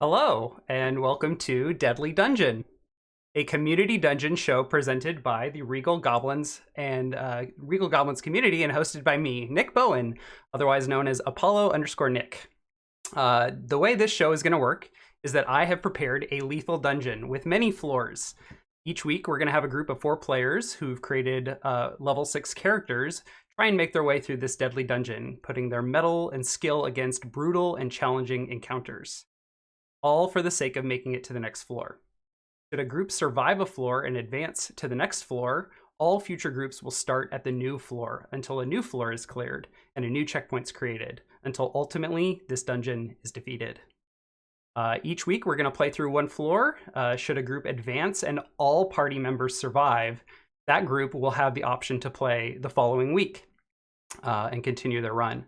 Hello, and welcome to Deadly Dungeon, a community dungeon show presented by the Regal Goblins and Regal Goblins community and hosted by me, Nick Bowen, otherwise known as Apollo_Nick. The way this show is going to work is that I have prepared a lethal dungeon with many floors. Each week, we're going to have a group of 4 players who've created level 6 characters try and make their way through this deadly dungeon, putting their mettle and skill against brutal and challenging encounters, all for the sake of making it to the next floor. Should a group survive a floor and advance to the next floor, all future groups will start at the new floor until a new floor is cleared and a new checkpoint's created, until ultimately this dungeon is defeated. Each week, we're going to play through one floor. Should a group advance and all party members survive, that group will have the option to play the following week and continue their run.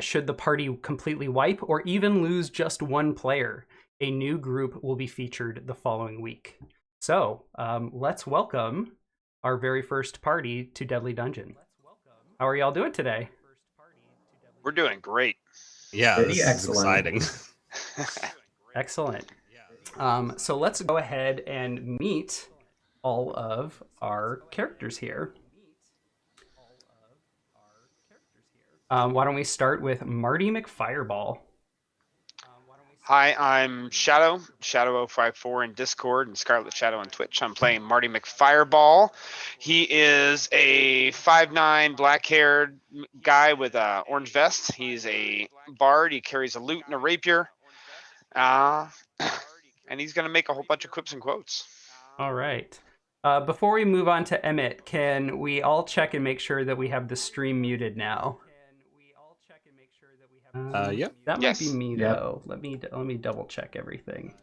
Should the party completely wipe or even lose just one player, a new group will be featured the following week. So let's welcome our very first party to Deadly Dungeon. How are y'all doing today? We're doing great. Yeah, Pretty this is excellent. exciting. Excellent. So let's go ahead and meet all of our characters here. Why don't we start with Marty McFireball? Hi, I'm Shadow054 in Discord and Scarlet Shadow on Twitch. I'm playing Marty McFireball. He is a 5'9" black-haired guy with a orange vest. He's a bard. He carries a lute and a rapier. And he's going to make a whole bunch of quips and quotes. All right. Before we move on to Emmett, can we all check and make sure that we have the stream muted now? Yep. That might be me, Yep. though. Let me double check everything.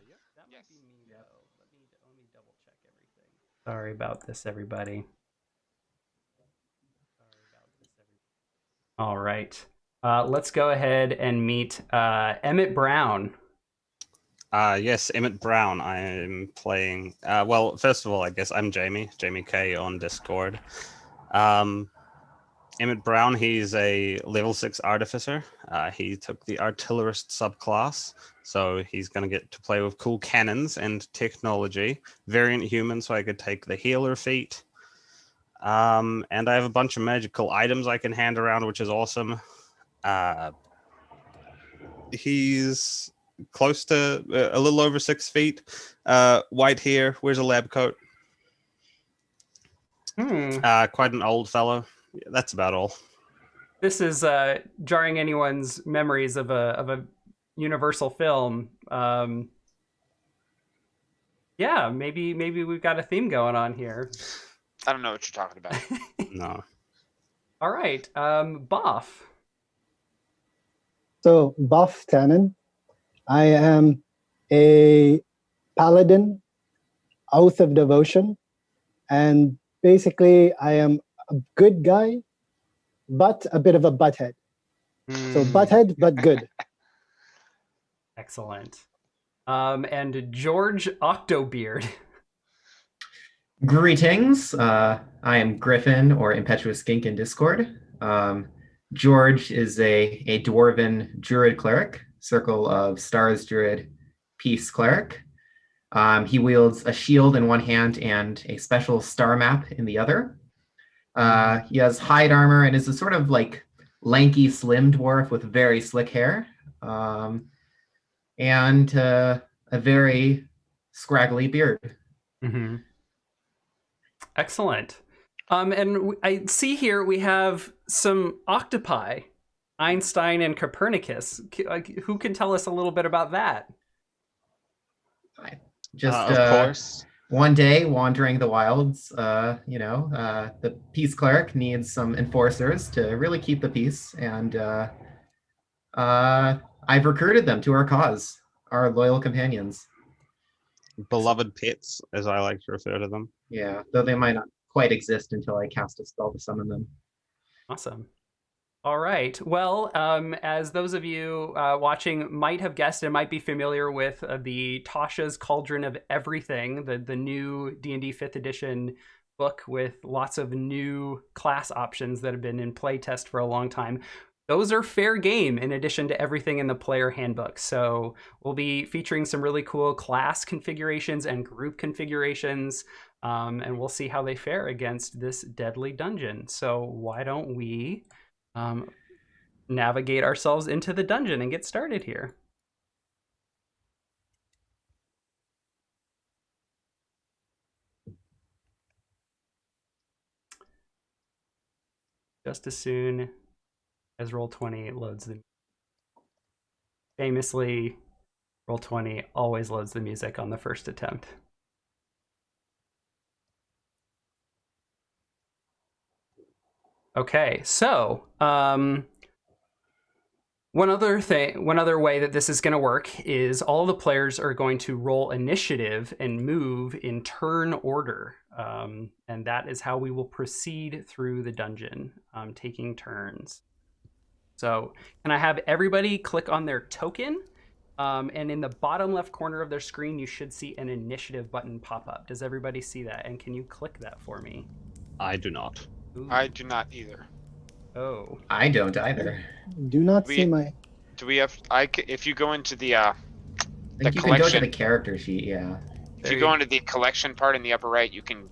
Sorry about this, everybody. All right. Let's go ahead and meet Emmett Brown. Yes, Emmett Brown. I'm playing. Well, first of all, I guess I'm Jamie K on Discord. Emmett Brown, he's a level 6 artificer. He took the artillerist subclass, so he's going to get to play with cool cannons and technology. Variant human, so I could take the healer feat. And I have a bunch of magical items I can hand around, which is awesome. He's close to a little over 6 feet. White hair, wears a lab coat. Quite an old fellow. Yeah, that's about all. This is jarring anyone's memories of a Universal film. Yeah, maybe we've got a theme going on here. I don't know what you're talking about. No. All right, Boff. So, Buff Tannen, I am a paladin, oath of devotion, and basically I am a good guy, but a bit of a butthead. So butthead, but good. Excellent. And George Octobeard. Greetings. I am Griffin, or Impetuous Skink in Discord. George is a dwarven druid cleric, Circle of Stars druid, peace cleric. He wields a shield in one hand and a special star map in the other. He has hide armor and is a sort of like lanky, slim dwarf with very slick hair, and a very scraggly beard. Mm-hmm. Excellent. And I see here we have some octopi, Einstein and Copernicus. Who can tell us a little bit about that? Just of course. One day wandering the wilds, the peace cleric needs some enforcers to really keep the peace, and I've recruited them to our cause, our loyal companions. Beloved pets, as I like to refer to them. Yeah, though they might not quite exist until I cast a spell to summon them. Awesome. All right. Well, as those of you watching might have guessed and might be familiar with the Tasha's Cauldron of Everything, the new D&D 5th edition book with lots of new class options that have been in playtest for a long time. those are fair game in addition to everything in the player handbook. So we'll be featuring some really cool class configurations and group configurations, and we'll see how they fare against this deadly dungeon. So why don't we navigate ourselves into the dungeon and get started here. Just as soon as Roll20 loads the... Famously, Roll20 always loads the music on the first attempt. Okay, so one other way that this is going to work is all the players are going to roll initiative and move in turn order. And that is how we will proceed through the dungeon, taking turns. So can I have everybody click on their token? And in the bottom left corner of their screen, you should see an initiative button pop up. Does everybody see that? And can you click that for me? I do not. Ooh. I do not either. Oh. I don't either. Do not see my... Do we have... if you go into the I think you can go to the character sheet, yeah. If you go into the collection part in the upper right, you can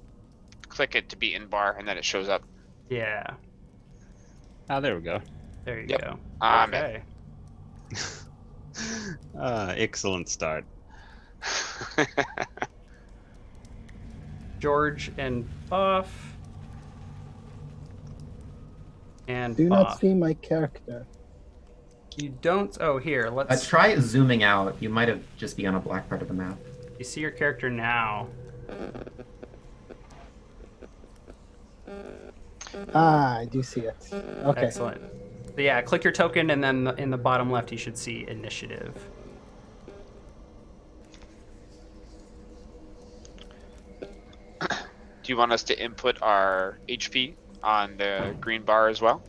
click it to be in bar, and then it shows up. Yeah. Ah, there we go. There you Yep. go. Okay. Excellent start. George and Buff. And Do Buff. not see my character. You don't... Oh, here, let's... Try zooming out. You might have just be on a black part of the map. You see your character now. Ah, I do see it. Okay. Excellent. So yeah, click your token, and then in the bottom left, you should see initiative. Do you want us to input our HP on the green bar as well?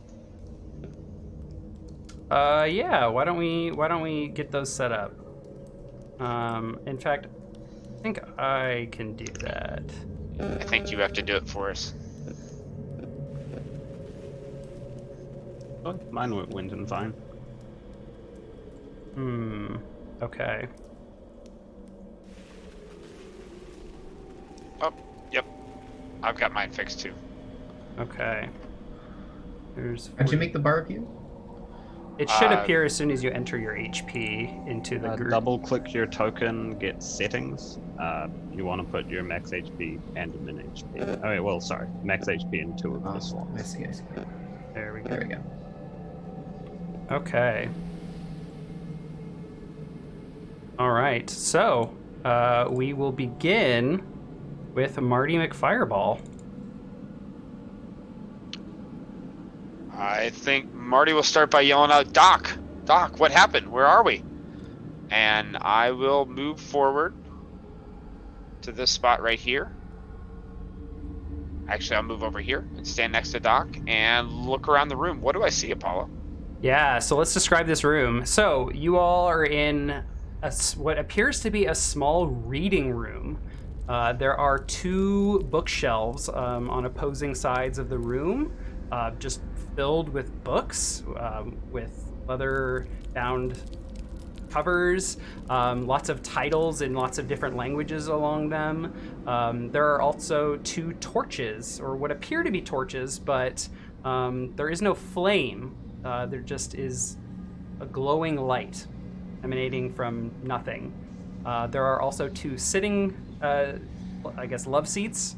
Yeah. Why don't we get those set up? In fact, I think I can do that. I think you have to do it for us. Oh, mine went in fine. Okay. Oh, yep. I've got mine fixed too. Okay. There's... How'd you make the bar appear? It should appear as soon as you enter your HP into the group. Double click your token, get settings. You want to put your max HP and min HP. Oh, wait, well, sorry. Max HP and 2 of the slots. I see. There we go. There we go. Okay. All right. So we will begin with Marty McFireball. I think Marty will start by yelling out, Doc! Doc, what happened? Where are we? And I will move forward to this spot right here. Actually, I'll move over here and stand next to Doc and look around the room. What do I see, Apollo? Yeah, so let's describe this room. So you all are in what appears to be a small reading room. There are 2 bookshelves on opposing sides of the room, just filled with books, with leather-bound covers, lots of titles in lots of different languages along them. There are also 2 torches, or what appear to be torches, but there is no flame. There just is a glowing light emanating from nothing. There are also 2 sitting, I guess, love seats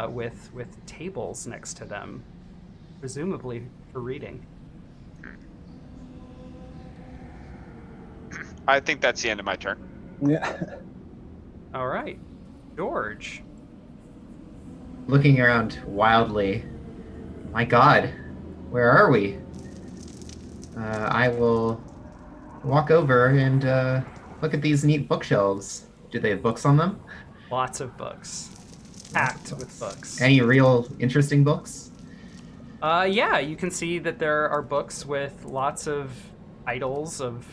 with tables next to them, presumably for reading. I think that's the end of my turn. Yeah. All right, George. Looking around wildly. My God, where are we? I will walk over and look at these neat bookshelves. Do they have books on them? Lots of books. Packed with books. Any real interesting books? Yeah, you can see that there are books with lots of titles of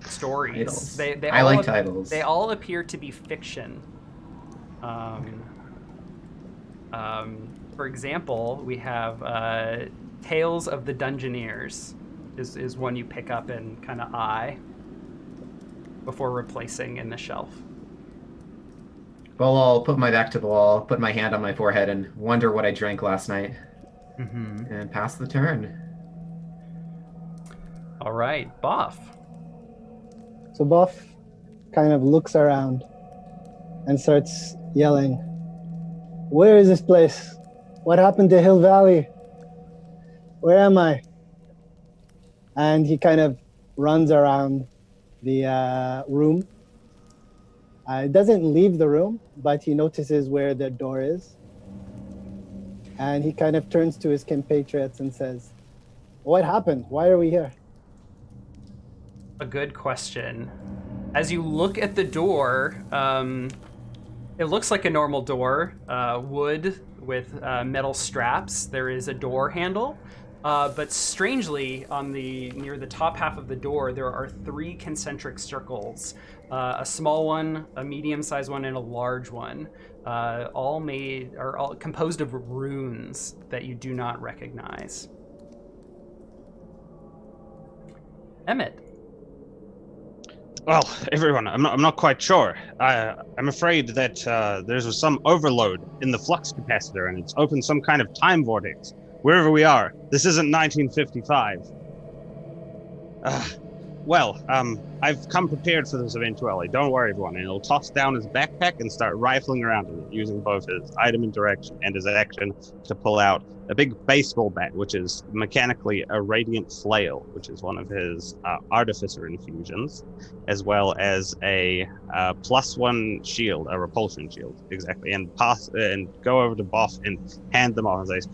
stories. Titles. They I all like titles. They all appear to be fiction. For example, we have Tales of the Dungeoneers. is one you pick up and kind of eye before replacing in the shelf. Well, I'll put my back to the wall, put my hand on my forehead, and wonder what I drank last night, and pass the turn. All right, Boff. So Buff kind of looks around and starts yelling, "Where is this place? What happened to Hill Valley? Where am I?" And he kind of runs around the room. Doesn't leave the room, but he notices where the door is. And he kind of turns to his compatriots and says, "What happened? Why are we here?" A good question. As you look at the door, it looks like a normal door, wood with metal straps. There is a door handle, but strangely, near the top half of the door, there are 3 concentric circles: a small one, a medium-sized one, and a large one. All composed of runes that you do not recognize. Emmett. Well, everyone, I'm not quite sure. I'm afraid that there's some overload in the flux capacitor, and it's opened some kind of time vortex wherever we are. This isn't 1955. I've come prepared for this eventuality. Don't worry, everyone. And he'll toss down his backpack and start rifling around in it, using both his item interaction and his action to pull out a big baseball bat, which is mechanically a radiant flail, which is one of his artificer infusions, as well as a +1 shield, a repulsion shield, exactly, and go over to Boff and hand them off and say,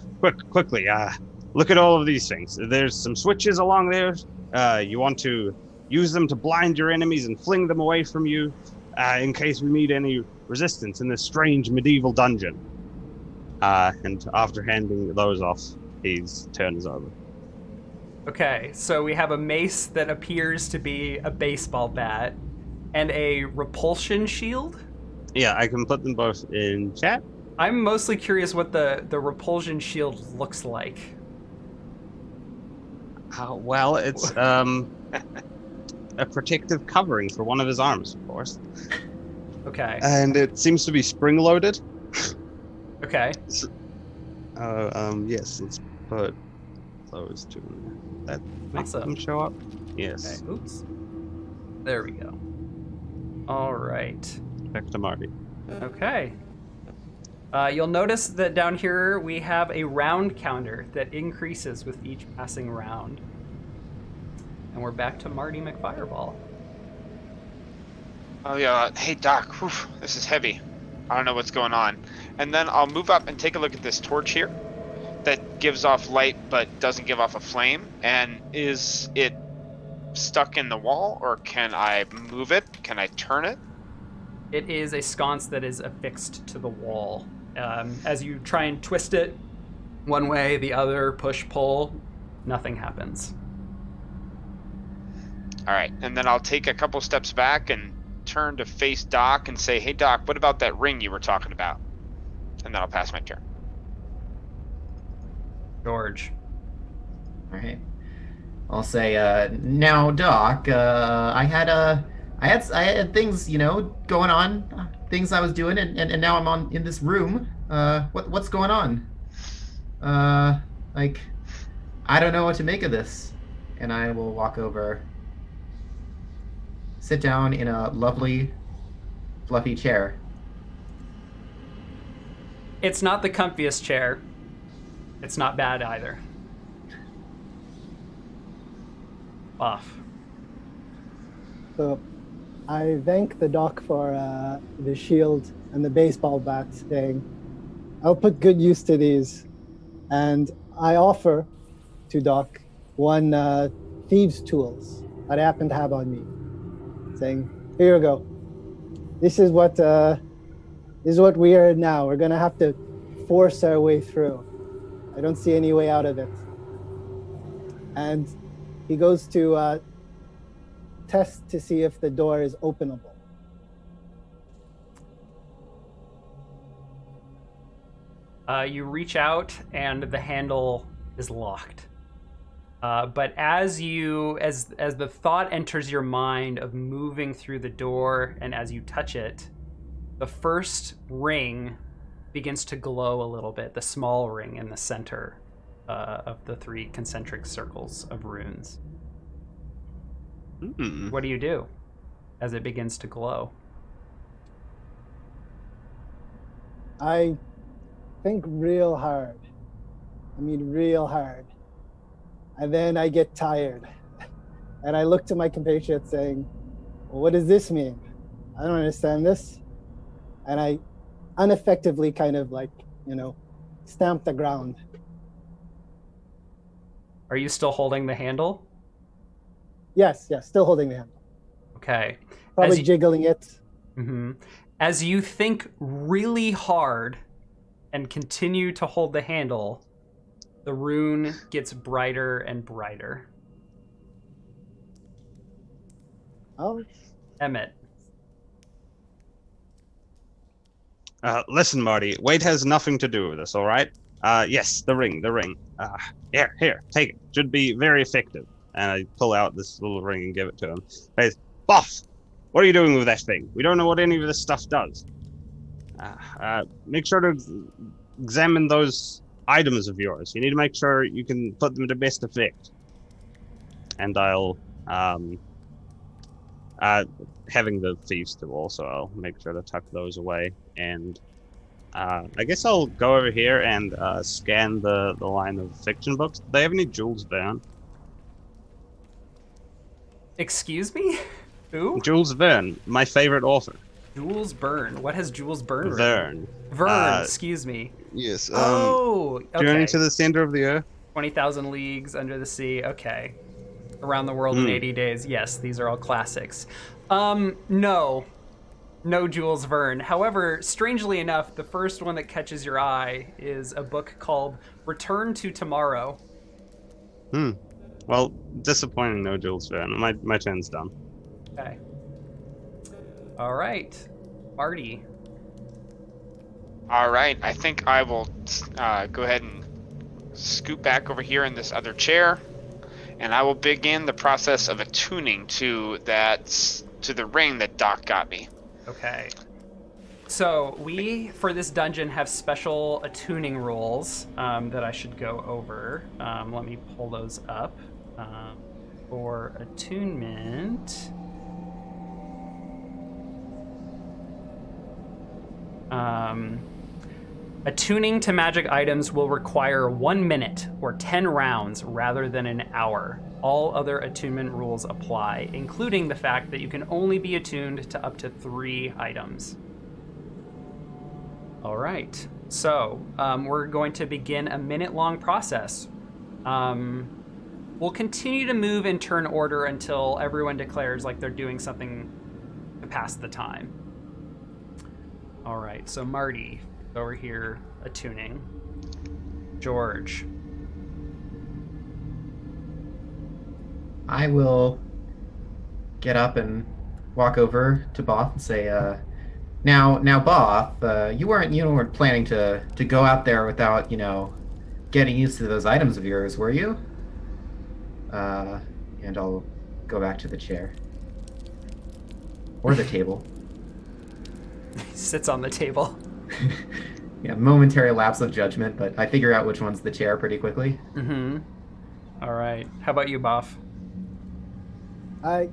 quickly, look at all of these things. There's some switches along there. You want to use them to blind your enemies and fling them away from you in case we meet any resistance in this strange medieval dungeon. And after handing those off, his turn is over. Okay, so we have a mace that appears to be a baseball bat and a repulsion shield. Yeah, I can put them both in chat. I'm mostly curious what the repulsion shield looks like. Well, it's a protective covering for one of his arms, of course. Okay. And it seems to be spring-loaded. Okay. Yes, let's put those two in there. That makes them show up. Yes. Okay. Oops. There we go. All right. Back to Marty. Okay. You'll notice that down here we have a round counter that increases with each passing round. And we're back to Marty McFireball. Oh yeah, hey Doc, whew, this is heavy. I don't know what's going on. And then I'll move up and take a look at this torch here that gives off light but doesn't give off a flame. And is it stuck in the wall, or can I move it? Can I turn it? It is a sconce that is affixed to the wall. As you try and twist it one way, the other, push, pull, nothing happens. All right, and then I'll take a couple steps back and turn to face Doc and say, hey Doc, what about that ring you were talking about? And then I'll pass my turn. George. All right. I'll say, now, Doc, I had things, going on, things I was doing, and now I'm in this room. What's going on? I don't know what to make of this. And I will walk over, sit down in a lovely, fluffy chair. It's not the comfiest chair. It's not bad either. Off. So I thank the doc for the shield and the baseball bat, saying, "I'll put good use to these." And I offer to Doc one thieves' tools that I happen to have on me, saying, "Here you go. This is what we are now. We're gonna have to force our way through. I don't see any way out of it." And he goes to test to see if the door is openable. You reach out and the handle is locked. But as the thought enters your mind of moving through the door, and as you touch it, the first ring begins to glow a little bit. The small ring in the center of the 3 concentric circles of runes. What do you do as it begins to glow? I think real hard. I mean, real hard. And then I get tired. And I look to my compatriot saying, well, what does this mean? I don't understand this. And I ineffectively kind of stamp the ground. Are you still holding the handle? Yes, still holding the handle. Okay. Probably jiggling it. Mm-hmm. As you think really hard and continue to hold the handle, the rune gets brighter and brighter. Oh. Emmett. Listen, Marty, weight has nothing to do with this, all right? Yes, the ring. Here, take it. Should be very effective. And I pull out this little ring and give it to him. Hey, Boff, what are you doing with that thing? We don't know what any of this stuff does. Make sure to examine those items of yours. You need to make sure you can put them to best effect. And I'll, having the thieves tool also, I'll make sure to tuck those away. And I guess I'll go over here and scan the line of fiction books. Do they have any Jules Verne? Excuse me? Who? Jules Verne, my favorite author. Jules Verne. What has Jules Verne written? Verne. Verne, excuse me. Yes. Okay. Journey to the Center of the Earth. 20,000 Leagues Under the Sea. Okay. Around the World in 80 Days. Yes, these are all classics. No Jules Verne. However, strangely enough, the first one that catches your eye is a book called Return to Tomorrow. Well, disappointing, no Jules Verne. My turn's done. Okay. All right. Marty. All right, I think I will go ahead and scoot back over here in this other chair, and I will begin the process of attuning to the ring that Doc got me. Okay. So we, for this dungeon, have special attuning rules that I should go over. Let me pull those up. For attunement... attuning to magic items will require 1 minute or 10 rounds rather than an hour. All other attunement rules apply, including the fact that you can only be attuned to up to 3 items. All right, so we're going to begin a minute-long process. We'll continue to move in turn order until everyone declares like they're doing something to pass the time. All right, so Marty, over here, attuning. George. I will get up and walk over to Both and say, now, Both, you weren't planning to go out there without, getting used to those items of yours, were you? And I'll go back to the chair. Or the table. He sits on the table. Yeah, momentary lapse of judgment, but I figure out which one's the chair pretty quickly. Mm-hmm. All right. How about you, Boff? I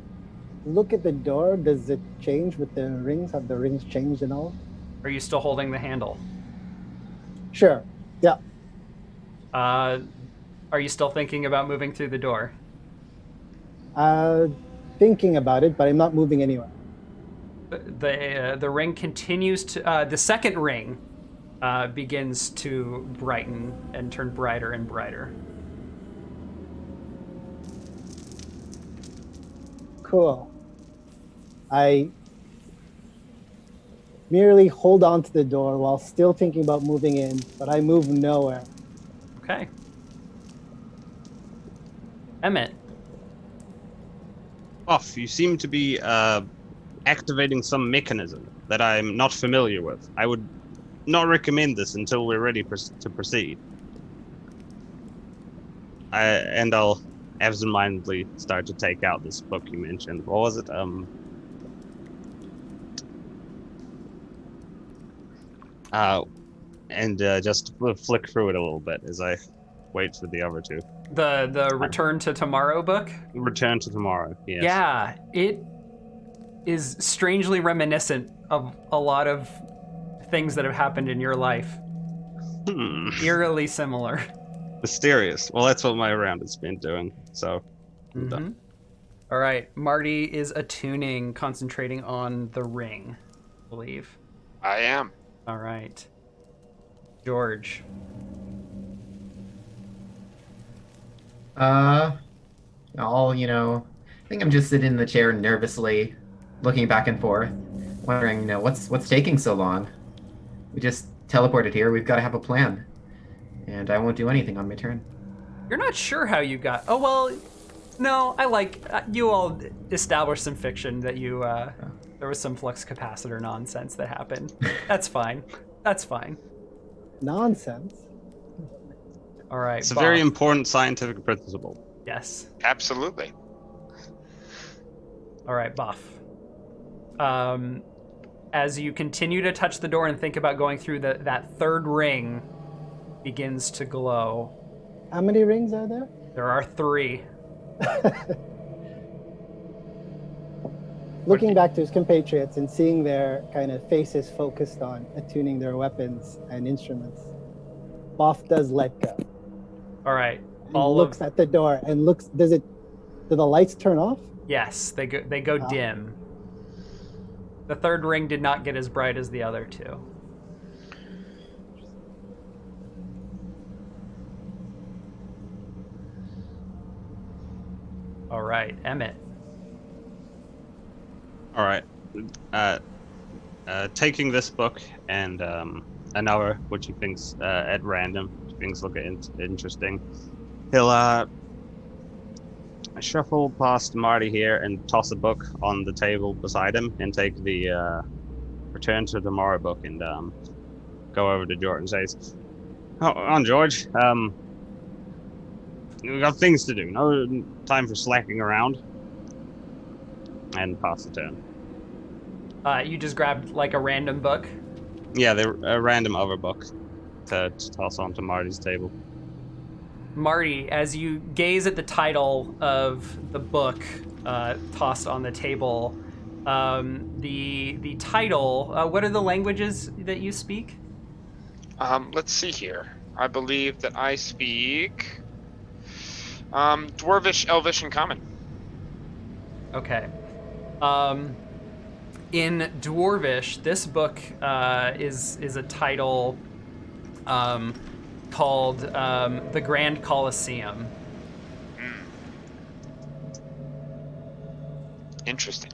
look at the door. Does it change with the rings? Have the rings changed and all? Are you still holding the handle? Sure. Yeah. Are you still thinking about moving through the door? Thinking about it, but I'm not moving anywhere. The ring continues to... the second ring begins to brighten and turn brighter and brighter. Cool. I merely hold on to the door while still thinking about moving in, but I move nowhere. Okay. Emmett. Off, you seem to be activating some mechanism that I'm not familiar with. I would not recommend this until we're ready to proceed. I'll absentmindedly start to take out this book you mentioned. What was it? Just flick through it a little bit as I wait for the other two. The Return to Tomorrow book? Return to Tomorrow, yes. Yeah, it is strangely reminiscent of a lot of things that have happened in your life. Eerily similar. Mysterious. Well, that's what my round has been doing, so I'm done. All right, Marty is attuning, concentrating on the ring, I believe. I am. All right. George. I think I'm just sitting in the chair nervously, looking back and forth, wondering, what's taking so long? We just teleported here. We've got to have a plan. And I won't do anything on my turn. You're not sure how you got... Oh, well, no, I like... you all established some fiction that you... there was some flux capacitor nonsense that happened. That's fine. That's fine. Nonsense. All right, It's a Bob. very important scientific principle. Yes. Absolutely. All right, Buff. As you continue to touch the door and think about going through that third ring begins to glow. How many rings are there? There are 3. Looking back to his compatriots and seeing their kind of faces focused on attuning their weapons and instruments, Boff does let go. All right. And looks at the door and looks. Do the lights turn off? Yes, they go dim. The third ring did not get as bright as the other 2. All right, Emmett. All right. Taking this book and another, which he thinks at random, things look interesting. He'll shuffle past Marty here and toss a book on the table beside him and take the Return to Tomorrow book and go over to George and says, "Oh, on George. We've got things to do. No time for slacking around." And pass the turn. You just grabbed like a random book? Yeah, a random other book to toss onto Marty's table. Marty, as you gaze at the title of the book tossed on the table, the title, what are the languages that you speak? Let's see here. I believe that I speak Dwarvish, Elvish, and Common. Okay. In Dwarvish, this book is a title called The Grand Colosseum. Interesting.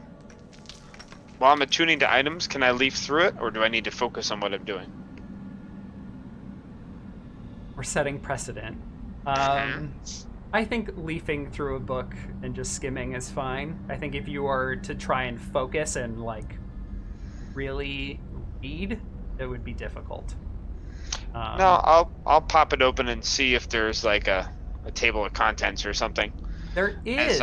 While I'm attuning to items, can I leaf through it, or do I need to focus on what I'm doing? We're setting precedent. I think leafing through a book and just skimming is fine. I think if you are to try and focus and like really read, it would be difficult. No, I'll pop it open and see if there's like a table of contents or something. There is.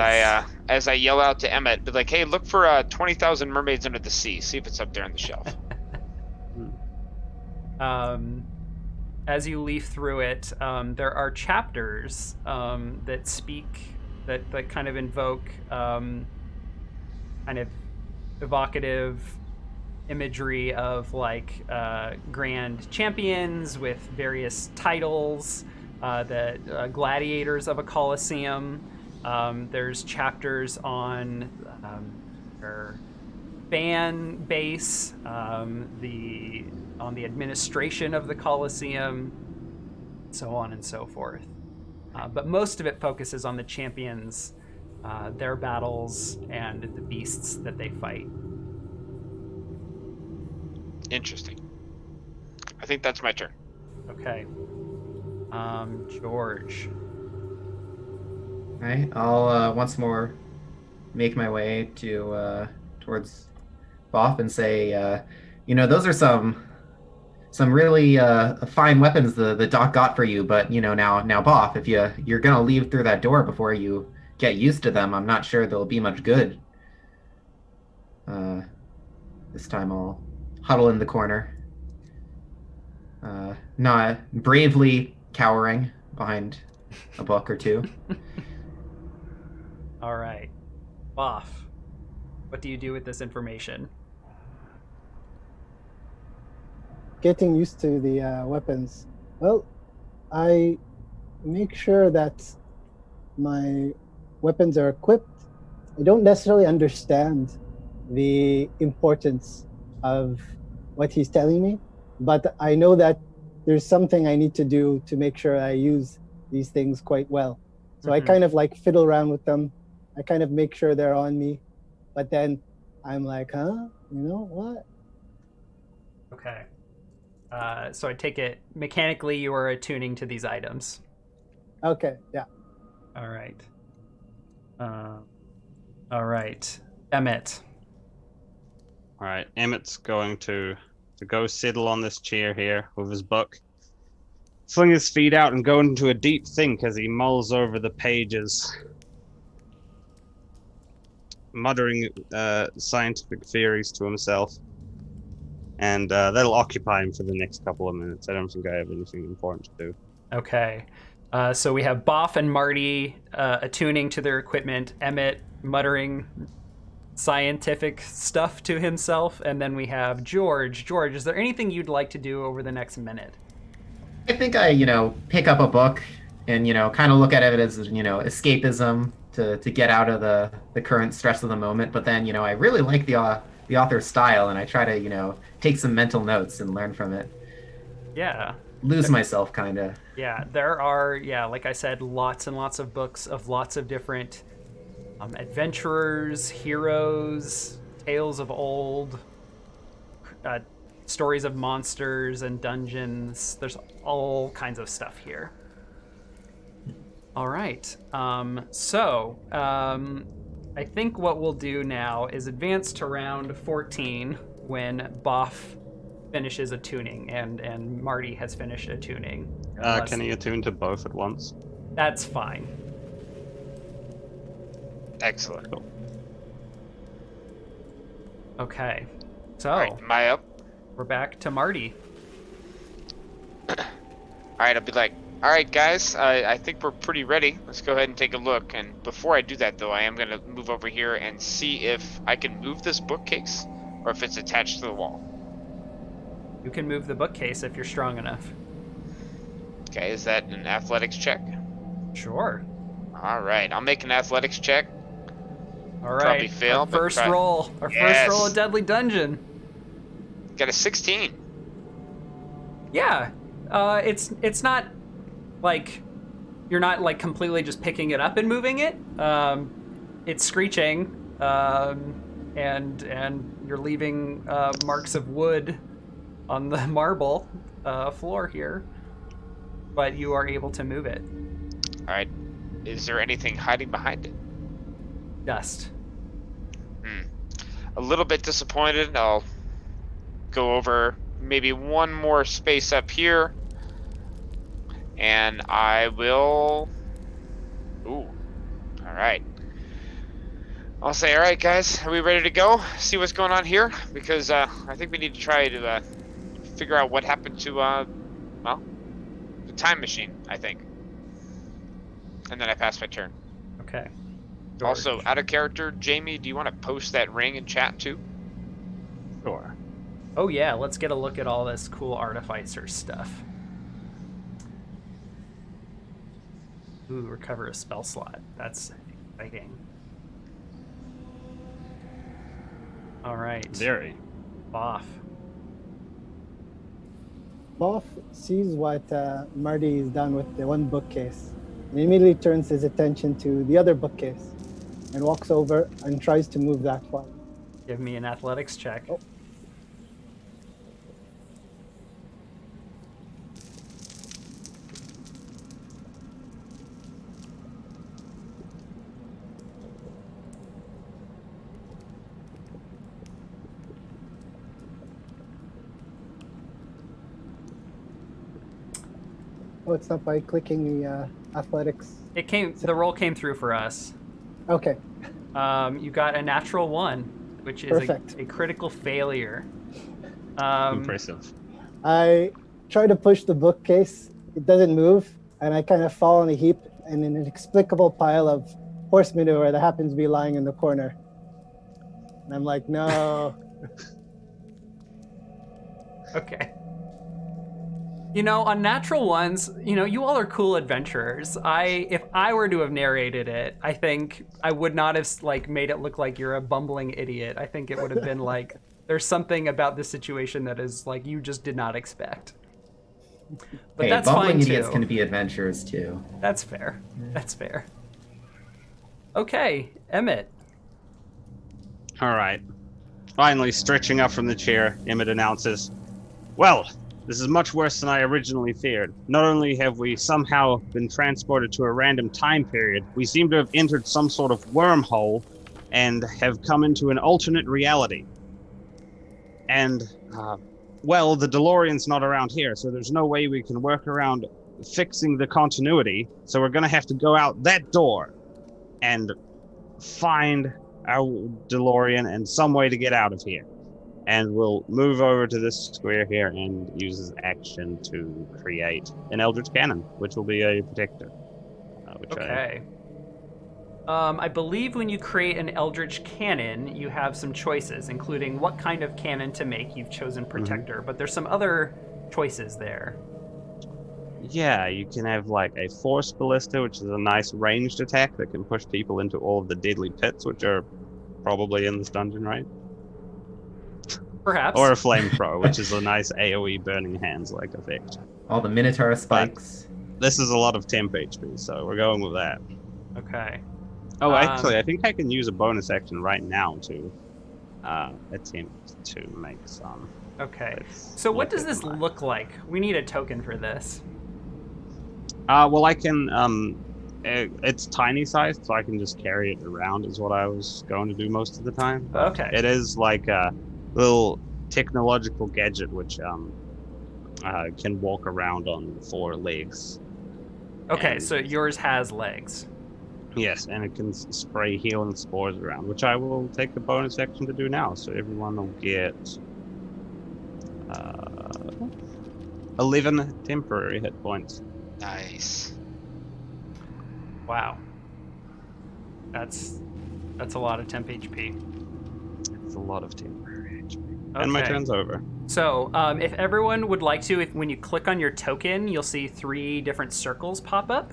As I yell out to Emmett, be like, "Hey, look for 20,000 Mermaids Under the Sea. See if it's up there on the shelf." As you leaf through it, there are chapters that speak, that kind of invoke kind of evocative imagery of like grand champions with various titles, the gladiators of a Colosseum. There's chapters on their fan base, on the administration of the Colosseum, so on and so forth. But most of it focuses on the champions, their battles, and the beasts that they fight. Interesting. I think that's my turn. Okay. George. All right, I'll once more make my way towards Boff and say, those are some really fine weapons the doc got for you, but now Boff, if you're gonna leave through that door before you get used to them, I'm not sure they'll be much good. This time I'll huddle in the corner, not bravely cowering behind a book or two. All right. Boff, what do you do with this information? Getting used to the weapons. Well, I make sure that my weapons are equipped. I don't necessarily understand the importance of what he's telling me, but I know that there's something I need to do to make sure I use these things quite well. So I kind of like fiddle around with them. I kind of make sure they're on me, but then I'm like, huh? You know what? Okay. So I take it mechanically you are attuning to these items. Okay, yeah. All right. All right. Emmett. All right, Emmett's going to go settle on this chair here with his book, fling his feet out, and go into a deep think as he mulls over the pages, muttering scientific theories to himself. And that'll occupy him for the next couple of minutes. I don't think I have anything important to do. Okay. So we have Boff and Marty attuning to their equipment, Emmett muttering scientific stuff to himself, and then we have George. George, is there anything you'd like to do over the next minute? I think I, pick up a book and, kind of look at it as, escapism to get out of the current stress of the moment. But then, I really like the author's style, and I try to, take some mental notes and learn from it. Yeah. Lose myself, kind of. Yeah, there are, like I said, lots and lots of books of lots of different adventurers, heroes, tales of old, stories of monsters and dungeons. There's all kinds of stuff here. All right. So I think what we'll do now is advance to round 14 when Boff finishes attuning and Marty has finished attuning. Can he attune to both at once? That's fine. Excellent. Cool. Okay. So All right, am I up? we're back to Marty. All right, I'll be like, all right, guys, I think we're pretty ready. Let's go ahead and take a look. And before I do that, though, I am going to move over here and see if I can move this bookcase or if it's attached to the wall. You can move the bookcase if you're strong enough. Okay, is that an athletics check? Sure. All right, I'll make an athletics check. All right. Probably fail, Our but first try. roll. Our Yes. first roll of Deadly Dungeon. Got a 16. Yeah. It's not like you're not like completely just picking it up and moving it. It's screeching, and you're leaving marks of wood on the marble floor here, but you are able to move it. All right, is there anything hiding behind it? Dust. A little bit disappointed. I'll go over maybe one more space up here, and I will. Ooh, all right. I'll say, all right, guys, are we ready to go? See what's going on here? Because I think we need to try to figure out what happened to well, the time machine. I think. And then I pass my turn. Okay. Also, George. out of character, Jamie, do you want to post that ring in chat too? Sure. Oh yeah, let's get a look at all this cool Artificer stuff. Ooh, recover a spell slot. That's exciting. All right. Very. Boff. Boff sees what Marty has done with the one bookcase and immediately turns his attention to the other bookcase and walks over and tries to move that one. Give me an athletics check. Oh. Oh, it's not by clicking the athletics. The roll came through for us. Okay. You got a natural 1, which is Perfect. a critical failure. Impressive. I try to push the bookcase. It doesn't move, and I kind of fall in a heap in an inexplicable pile of horse manure that happens to be lying in the corner. And I'm like, no. Okay. You know, on natural ones, you know, you all are cool adventurers. If I were to have narrated it, I think I would not have like made it look like you're a bumbling idiot. I think it would have been like there's something about this situation that is like you just did not expect. But Hey, that's bumbling fine idiots too. can be adventurers too. That's fair. That's fair. Okay, Emmett. All right. Finally, stretching up from the chair, Emmett announces, "Well, this is much worse than I originally feared. Not only have we somehow been transported to a random time period, we seem to have entered some sort of wormhole and have come into an alternate reality. And, well, the DeLorean's not around here, so there's no way we can work around fixing the continuity, so we're gonna have to go out that door and find our DeLorean and some way to get out of here. And we'll move over to this square here and use his action to create an Eldritch Cannon, which will be a protector. Okay. I believe when you create an Eldritch Cannon, you have some choices, including what kind of cannon to make. You've chosen Protector, but there's some other choices there. Yeah, you can have like a Force Ballista, which is a nice ranged attack that can push people into all of the deadly pits, which are probably in this dungeon, right? Perhaps. Or a Flamethrower, which is a nice AoE burning hands-like effect. All the Minotaur spikes. This is a lot of temp HP, so we're going with that. Okay. Oh, actually, I think I can use a bonus action right now to attempt to make some. Okay. Let's So what look does at this my- look like? We need a token for this. Well, I can. It's tiny sized, so I can just carry it around. Is what I was going to do most of the time. But Okay. It is like a little technological gadget which can walk around on 4 legs. Okay, And- so yours has legs. Yes, and it can spray healing spores around, which I will take the bonus action to do now. So everyone will get 11 temporary hit points. Nice. Wow. That's a lot of temp HP. It's a lot of temporary HP. And my Okay. turn's over. So, if everyone would like to, when you click on your token, you'll see 3 different circles pop up.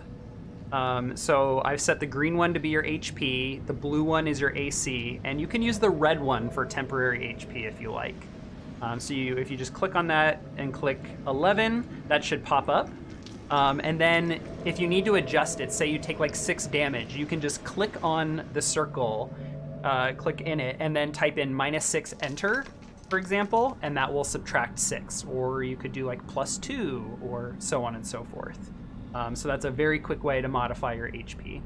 So I've set the green one to be your HP, the blue one is your AC, and you can use the red one for temporary HP if you like. So if you just click on that and click 11, that should pop up. And then if you need to adjust it, say you take like 6 damage, you can just click on the circle, click in it, and then type in -6 enter, for example, and that will subtract 6. Or you could do like +2 or so on and so forth. So that's a very quick way to modify your HP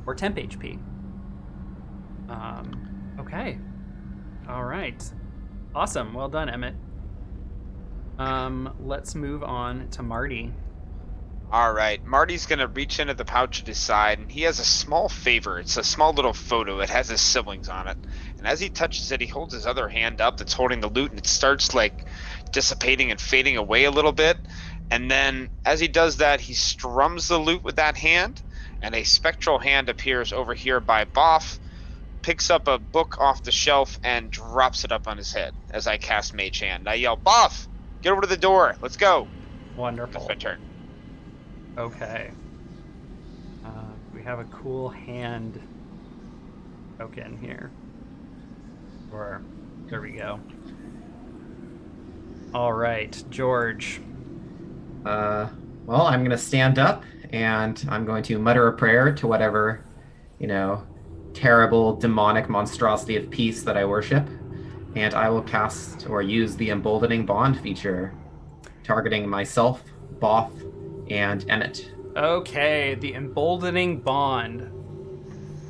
or temp HP. Okay. All right. Awesome. Well done, Emmett. Let's move on to Marty. All right, Marty's gonna reach into the pouch at his side, and he has a small favor. It's a small little photo. It has his siblings on it, and as he touches it, he holds his other hand up that's holding the loot, and it starts like dissipating and fading away a little bit. And then, as he does that, he strums the loot with that hand, and a spectral hand appears over here by Boff, picks up a book off the shelf, and drops it up on his head as I cast Mage Hand. I yell, "Boff, get over to the door. Let's go." Wonderful. That's my turn. Okay. We have a cool hand token here. Or, there we go. All right, George. Well, I'm going to stand up and I'm going to mutter a prayer to whatever, terrible demonic monstrosity of peace that I worship. And I will cast or use the emboldening bond feature, targeting myself, Boff, and Emmett. Okay, the emboldening bond.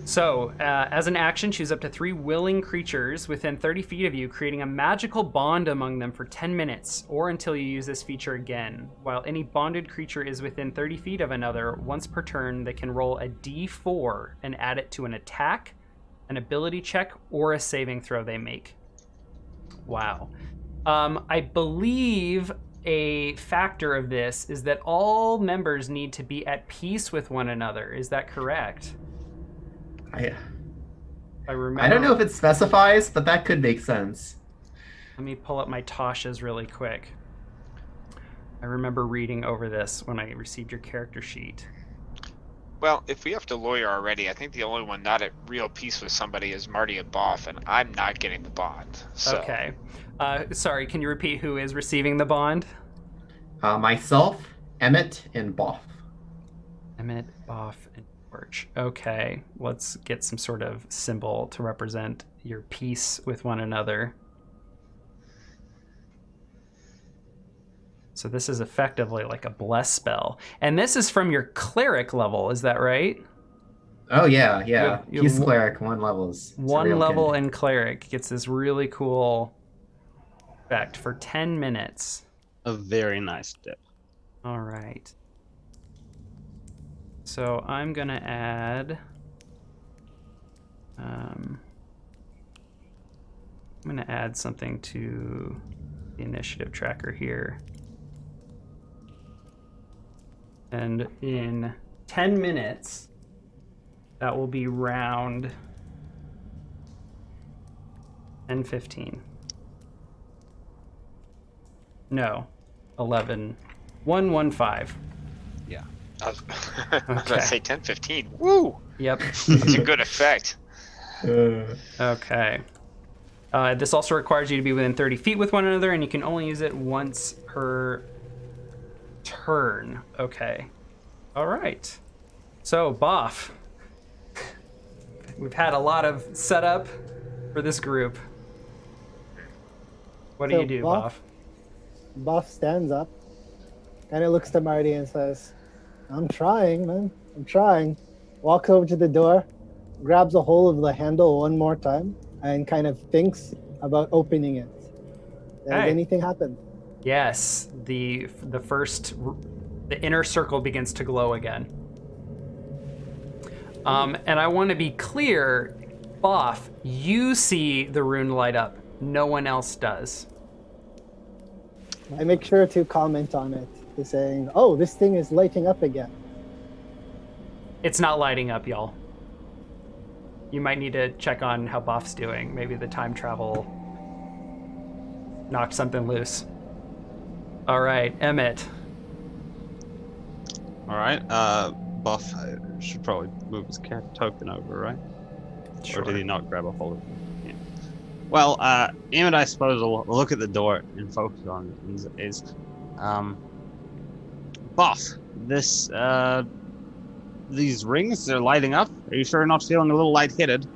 So, as an action, choose up to 3 willing creatures within 30 feet of you, creating a magical bond among them for 10 minutes, or until you use this feature again. While any bonded creature is within 30 feet of another, once per turn, they can roll a d4 and add it to an attack, an ability check, or a saving throw they make. Wow. I believe a factor of this is that all members need to be at peace with one another. Is that correct? I remember. I don't know if it specifies, but that could make sense. Let me pull up my Tasha's really quick. I remember reading over this when I received your character sheet. Well, if we have to lawyer already, I think the only one not at real peace with somebody is Marty and Boff, and I'm not getting the bond. So. Okay. Sorry, can you repeat who is receiving the bond? Myself, Emmett, and Boff. Emmett, Boff, and George. Okay, let's get some sort of symbol to represent your peace with one another. So this is effectively like a bless spell. And this is from your cleric level, is that right? Oh, yeah. You He's cleric, 1 level. One level in cleric gets this really cool effect for 10 minutes. A very nice dip. All right. So I'm going to add... I'm going to add something to the initiative tracker here. And in 10 minutes, that will be round 10-15. No, 11. 1-1-5. Yeah. I was going to say 10-15. Woo! Yep. It's a good effect. Okay. This also requires you to be within 30 feet with one another, and you can only use it once per turn. Okay. All right. So, Boff. We've had a lot of setup for this group. What do you do, Boff? Boff stands up, and it looks to Marty and says, I'm trying, man. I'm trying. Walks over to the door, grabs a hold of the handle one more time, and kind of thinks about opening it. Does anything happen? Yes. The inner circle begins to glow again. And I want to be clear, Boff, you see the rune light up. No one else does. I make sure to comment on it, to saying, oh, this thing is lighting up again. It's not lighting up, y'all. You might need to check on how Boff's doing. Maybe the time travel knocked something loose. All right, Emmett. All right, Buff should probably move his token over, right? Sure. Or did he not grab a hold of it? Yeah. Well, Emmett, I suppose, will look at the door and focus on it. Is Buff, these rings, they're lighting up. Are you sure you're not feeling a little lightheaded?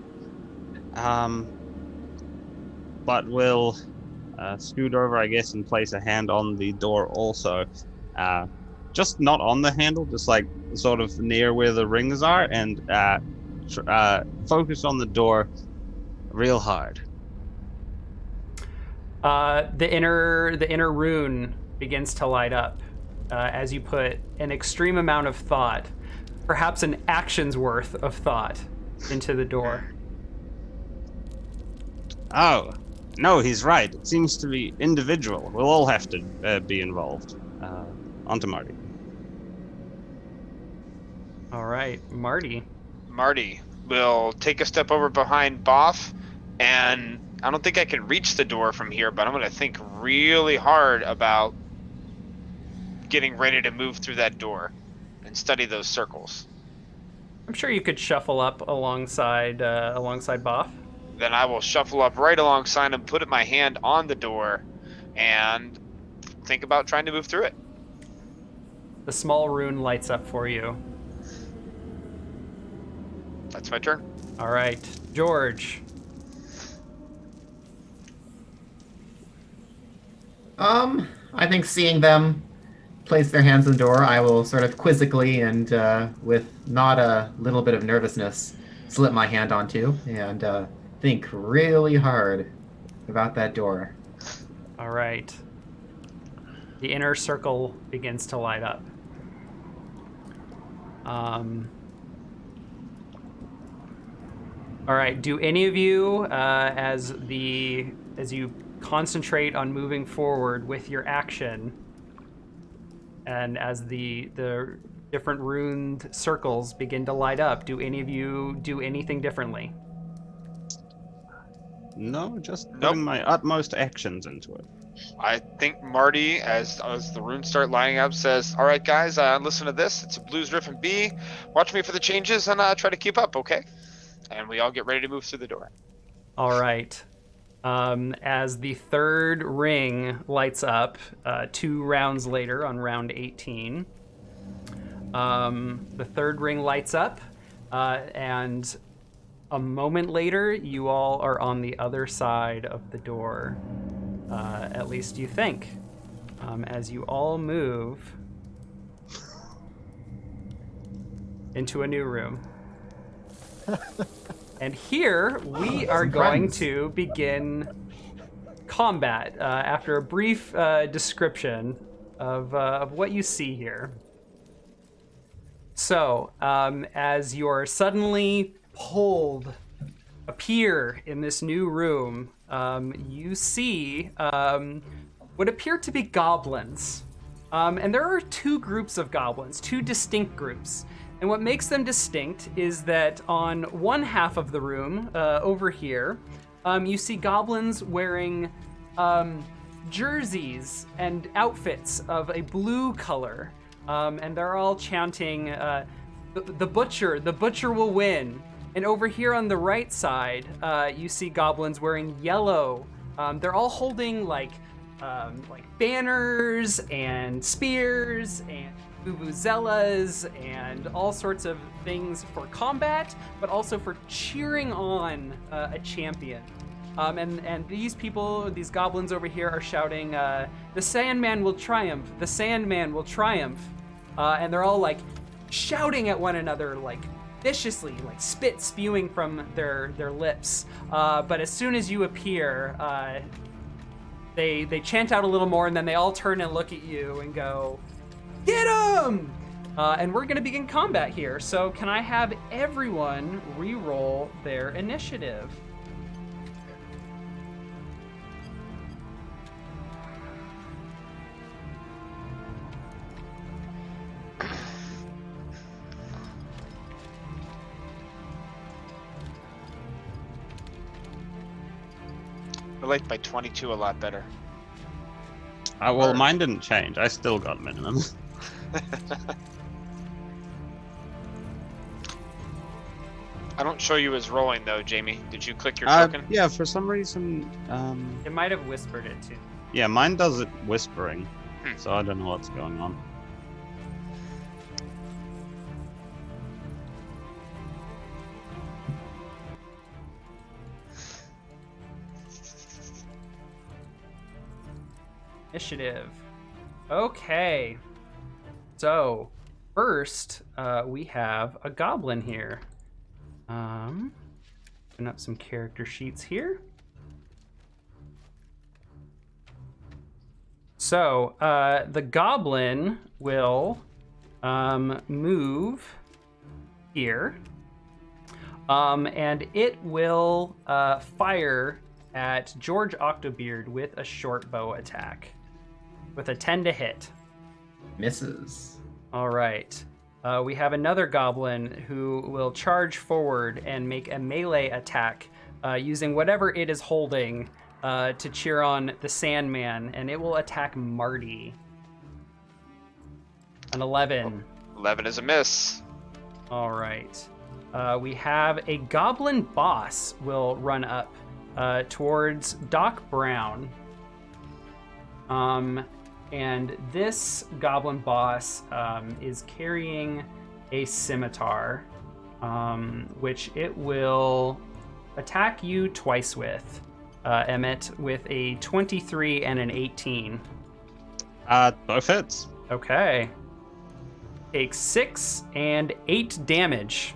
But we'll scoot over, I guess, and place a hand on the door also. Just not on the handle, just like sort of near where the rings are, and focus on the door real hard. The inner rune begins to light up as you put an extreme amount of thought, perhaps an action's worth of thought, into the door. Oh, no, he's right. It seems to be individual. We'll all have to be involved. On to Marty. All right, Marty. Marty will take a step over behind Boff, and I don't think I can reach the door from here, but I'm going to think really hard about getting ready to move through that door and study those circles. I'm sure you could shuffle up alongside Boff. Then I will shuffle up right alongside him, put my hand on the door, and think about trying to move through it. The small rune lights up for you. That's my turn. All right, George. I think seeing them place their hands on the door, I will sort of quizzically and with not a little bit of nervousness slip my hand onto and think really hard about that door. All right. The inner circle begins to light up. All right. Do any of you, as you concentrate on moving forward with your action, and as the different runed circles begin to light up, do any of you do anything differently? No, just Nope. putting my utmost actions into it. I think Marty, as the runes start lining up, says, "All right, guys, listen to this. It's a Blues Riff and B. Watch me for the changes and try to keep up, okay?" And we all get ready to move through the door. All right. As the third ring lights up, 2 rounds later on round 18, the third ring lights up, and a moment later, you all are on the other side of the door. At least you think. As you all move into a new room. And here we are going to begin combat after a brief description of what you see here. So, as you're suddenly appear in this new room, you see what appear to be goblins. And there are 2 groups of goblins, 2 distinct groups. And what makes them distinct is that on one half of the room, over here, you see goblins wearing jerseys and outfits of a blue color. And they're all chanting, the butcher will win. And over here on the right side, you see goblins wearing yellow. They're all holding like banners and spears and vuvuzelas and all sorts of things for combat, but also for cheering on a champion. And these people, these goblins over here, are shouting, "The Sandman will triumph! The Sandman will triumph!" And they're all like shouting at one another, like viciously, like spit spewing from their lips. But as soon as you appear, they chant out a little more, and then they all turn and look at you and go, "Get him!" And we're gonna begin combat here. So can I have everyone re-roll their initiative? I like my 22 a lot better. Well, mine didn't change. I still got minimum. I don't show you as rolling though, Jamie. Did you click your token? Yeah, for some reason. It might have whispered it too. Yeah, mine does it whispering, so I don't know what's going on. Initiative. Okay. So, first, we have a goblin here. Open up some character sheets here. So, the goblin will move here. And it will fire at George Octobeard with a short bow attack. With a 10 to hit. Misses. All right. We have another goblin who will charge forward and make a melee attack using whatever it is holding to cheer on the Sandman, and it will attack Marty. An 11. 11 is a miss. All right. We have a goblin boss will run up towards Doc Brown. And this goblin boss is carrying a scimitar, which it will attack you twice with. Emmett, with a 23 and an 18. Both hits. Okay. Takes 6 and 8 damage.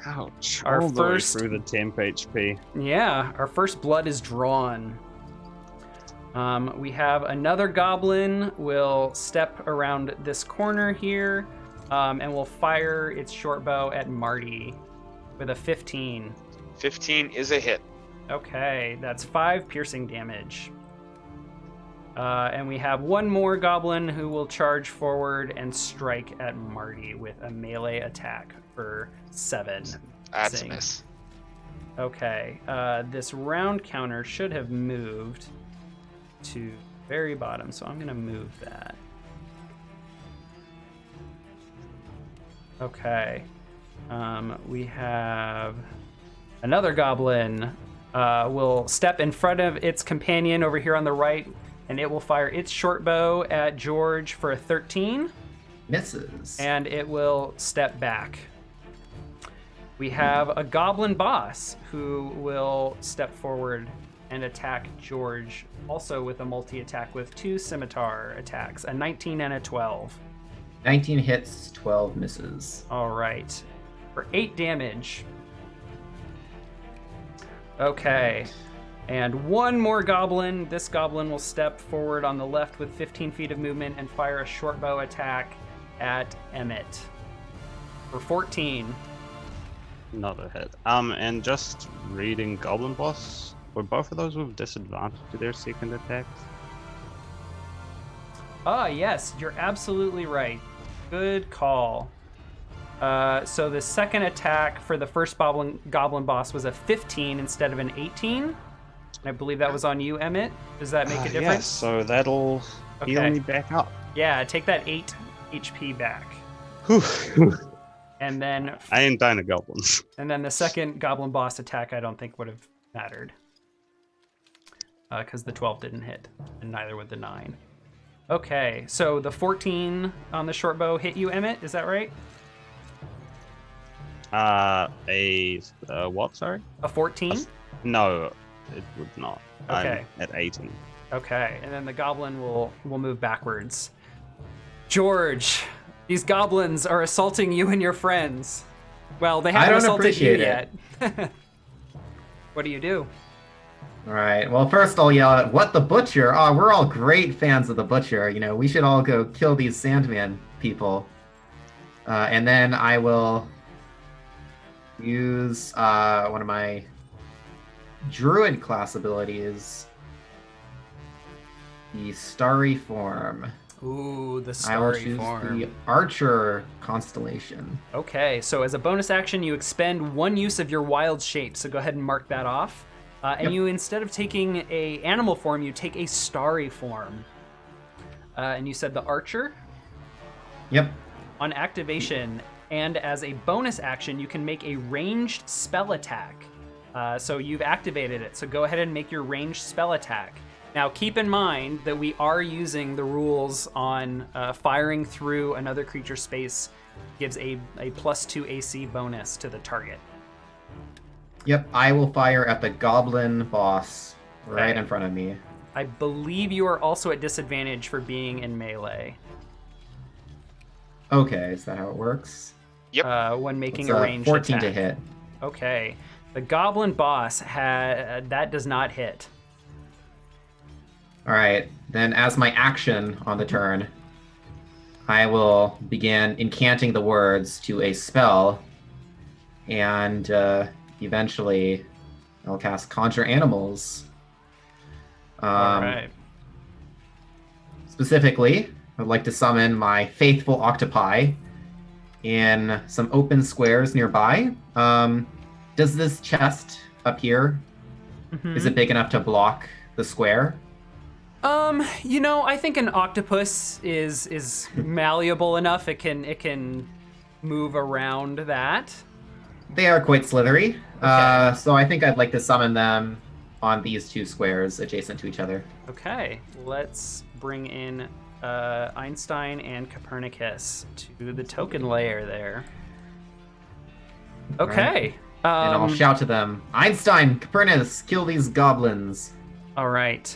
Ouch. Our All the way first- through the temp HP. Yeah, our first blood is drawn. We have another goblin will step around this corner here, and will fire its short bow at Marty with a 15. 15 is a hit. Okay, that's 5 piercing damage. And we have one more goblin who will charge forward and strike at Marty with a melee attack for 7. That's Zing. a miss. Okay, this round counter should have moved to very bottom, so I'm gonna move that. Okay, we have another goblin will step in front of its companion over here on the right, and it will fire its short bow at George for a 13, Misses. and it will step back. We have a goblin boss who will step forward and attack George, also with a multi-attack with 2 scimitar attacks, a 19 and a 12. 19 hits, 12 misses. All right, for 8 damage. Okay, and one more goblin. This goblin will step forward on the left with 15 feet of movement and fire a short bow attack at Emmett for 14. Not a hit. And just reading Goblin Boss, were both of those with disadvantage to their second attacks? Ah, yes, you're absolutely right. Good call. So the second attack for the first goblin boss was a 15 instead of an 18. And I believe that was on you, Emmett. Does that make a difference? Yes, so that'll heal Okay. me back up. Yeah, take that 8 HP back. Whew. And then I ain't dying to goblins. the second goblin boss attack I don't think would have mattered. Because the 12 didn't hit, and neither would the 9. Okay, so the 14 on the short bow hit you, Emmett, is that right? What, sorry? A 14? No, it would not. Okay. I'm at 18. Okay, and then the goblin will move backwards. George, these goblins are assaulting you and your friends. Well, they haven't don't assaulted you appreciate yet. What do you do? All right. Well, first I'll yell at what the butcher. Oh, we're all great fans of the butcher. You know, we should all go kill these Sandman people. And then I will use one of my druid class abilities, the Starry Form. Ooh, the I will starry choose form. the Archer constellation. Okay, so as a bonus action, you expend 1 use of your wild shape. So go ahead and mark that off. And Yep. you, instead of taking a animal form, you take a starry form. And you said the archer? Yep. On activation, and as a bonus action, you can make a ranged spell attack. So you've activated it, so go ahead and make your ranged spell attack. Now keep in mind that we are using the rules on firing through another creature's space gives a +2 AC bonus to the target. Yep. I will fire at the goblin boss right Okay. in front of me. I believe you are also at disadvantage for being in melee Okay, is that how it works? when making It's a ranged 14 attack. to hit. Okay, the goblin boss that does not hit. All right, then as my action on the turn, I will begin incanting the words to a spell, and eventually I'll cast Conjure Animals. All right. Specifically, I'd like to summon my faithful octopi in some open squares nearby. Does this chest up here, is it big enough to block the square? I think an octopus is malleable enough. It can move around that. They are quite slithery, Okay. so I think I'd like to summon them on these 2 squares adjacent to each other. Okay, let's bring in Einstein and Copernicus to the token layer there. Okay. And I'll shout to them, Einstein, Copernicus, kill these goblins. All right.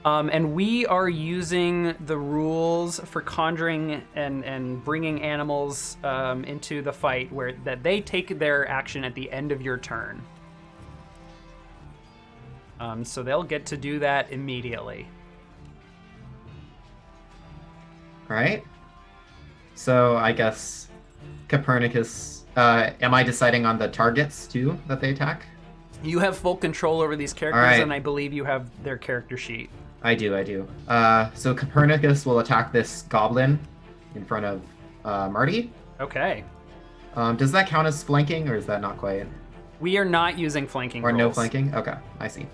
And we are using the rules for conjuring and bringing animals into the fight where that they take their action at the end of your turn. So they'll get to do that immediately. All right. So I guess Copernicus. Am I deciding on the targets too that they attack? You have full control over these characters, All right. and I believe you have their character sheet. I do. So Copernicus will attack this goblin in front of Marty. Okay. Does that count as flanking, or is that not quite? We are not using flanking Or rules. no flanking? Okay, I see.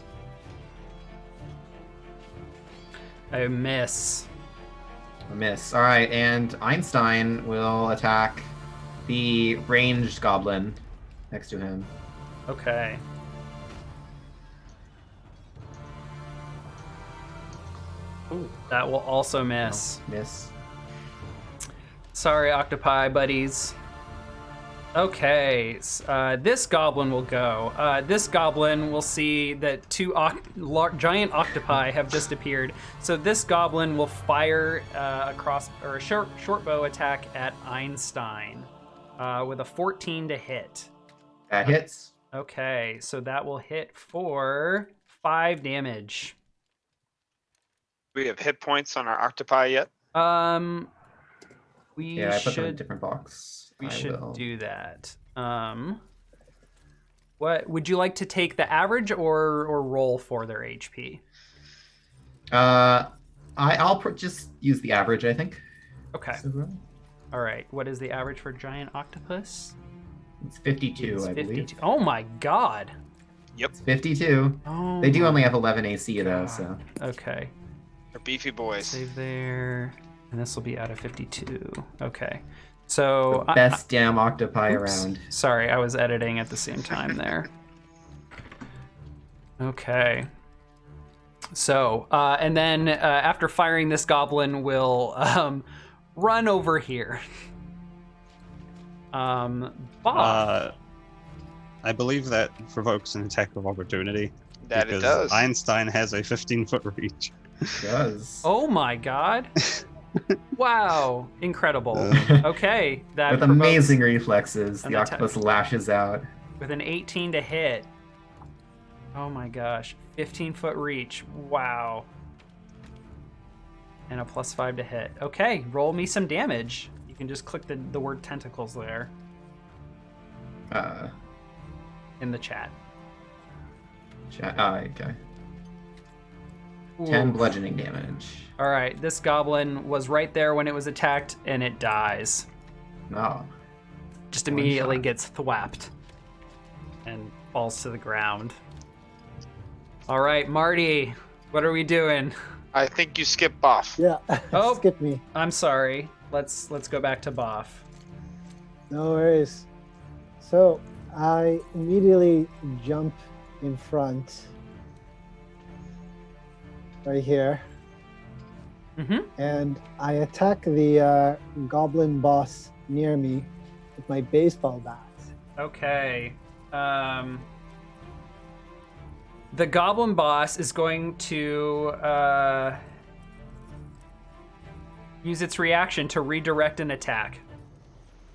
I miss. A miss. All right, and Einstein will attack the ranged goblin next to him. Okay. Ooh, that will also miss. No, miss. Sorry, octopi buddies. Okay, this goblin will go. This goblin will see that two giant octopi have just appeared. So this goblin will fire a short bow attack at Einstein with a 14 to hit. That hits. Okay, so that will hit for 5 damage. Do we have hit points on our octopi yet? We Yeah, I put them in a should different box. we I should will. do that. What would you like to take, the average or roll for their HP? I'll just use the average, I think. Okay. So, All right. What is the average for giant octopus? it's 52, It's I believe. Oh my god. It's 52. Oh. They do my only have 11 AC though, God. so. Okay. They're beefy boys. Save there, and this will be out of 52. Okay. So The best damn octopi oops. around. Sorry, I was editing at the same time there. Okay. So, and then after firing, this goblin will run over here. Bob. I believe that provokes an attack of opportunity. That it because does. Einstein has a 15-foot reach. It does. Oh my god. Wow. Incredible. Okay. That With provokes amazing reflexes, an the attack. octopus lashes out. with an 18 to hit. Oh my gosh. 15-foot reach. Wow. And a +5 to hit. Okay, roll me some damage. You can just click the word tentacles there in the chat. Okay. 10 Ooh. bludgeoning damage. All right, this goblin was right there when it was attacked, and it dies. Oh. Just One immediately shot. gets thwapped and falls to the ground. All right, Marty, what are we doing? I think you skipped Boff. Yeah, Oh. skip me. I'm sorry. Let's go back to Boff. No worries. So I immediately jump in front, right here, Mm-hmm. and I attack the goblin boss near me with my baseball bat. Okay. The goblin boss is going to use its reaction to redirect an attack.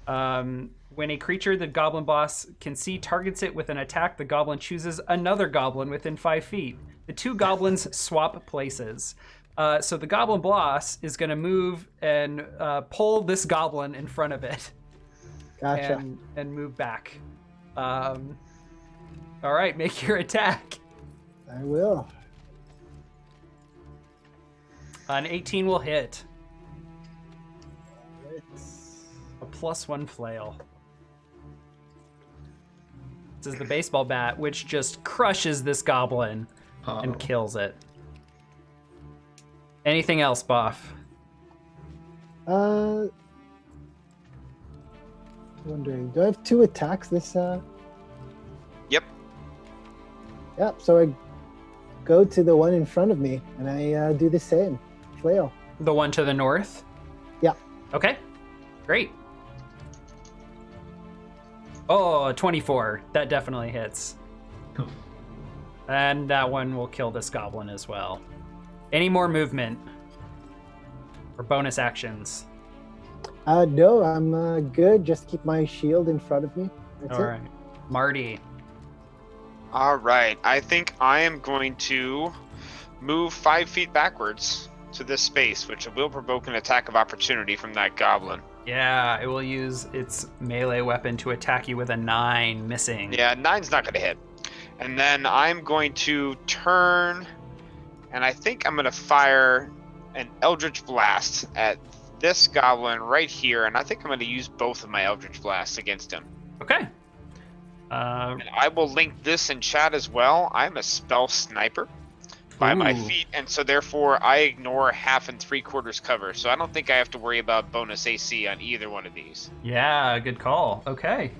When a creature the goblin boss can see targets it with an attack, the goblin chooses another goblin within 5 feet. The two goblins swap places. So the goblin boss is going to move and pull this goblin in front of it. Gotcha. And move back. All right, make your attack. I will. An 18 will hit. It's A +1 flail. This is the baseball bat, which just crushes this goblin and kills it. Anything else, Boff? Wondering, do I have 2 attacks this? Yep. Yep. So I go to the one in front of me, and I do the same. Flail. The one to the north? Yeah. Okay, great. Oh, 24. That definitely hits. And that one will kill this goblin as well. Any more movement or bonus actions? No, I'm good. Just keep my shield in front of me. That's All it. right, Marty. All right. I think I am going to move 5 feet backwards to this space, which will provoke an attack of opportunity from that goblin. Yeah, it will use its melee weapon to attack you with a 9, missing. Yeah, 9's not going to hit. And then I'm going to turn, and I think I'm going to fire an Eldritch Blast at this goblin right here, and I think I'm going to use both of my Eldritch Blasts against him. Okay. And I will link this in chat as well. I'm a spell sniper by my Ooh. feet, and so therefore I ignore 1/2 and 3/4 cover, so I don't think I have to worry about bonus AC on either one of these. Yeah, good call. Okay.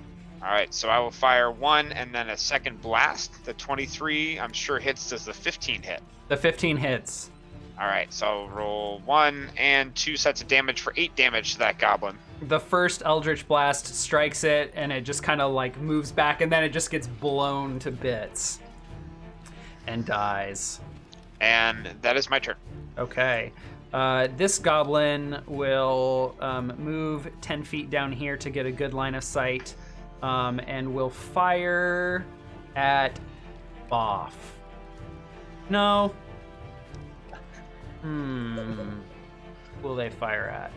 All right, so I will fire 1 and then a second blast. The 23, I'm sure hits. Does the 15 hit? The 15 hits. All right, so I'll roll 1 and 2 sets of damage for 8 damage to that goblin. The first Eldritch Blast strikes it, and it just kind of like moves back, and then it just gets blown to bits and dies. And that is my turn. Okay. This goblin will move 10 feet down here to get a good line of sight, and will fire at Boff. No. Who will they fire at?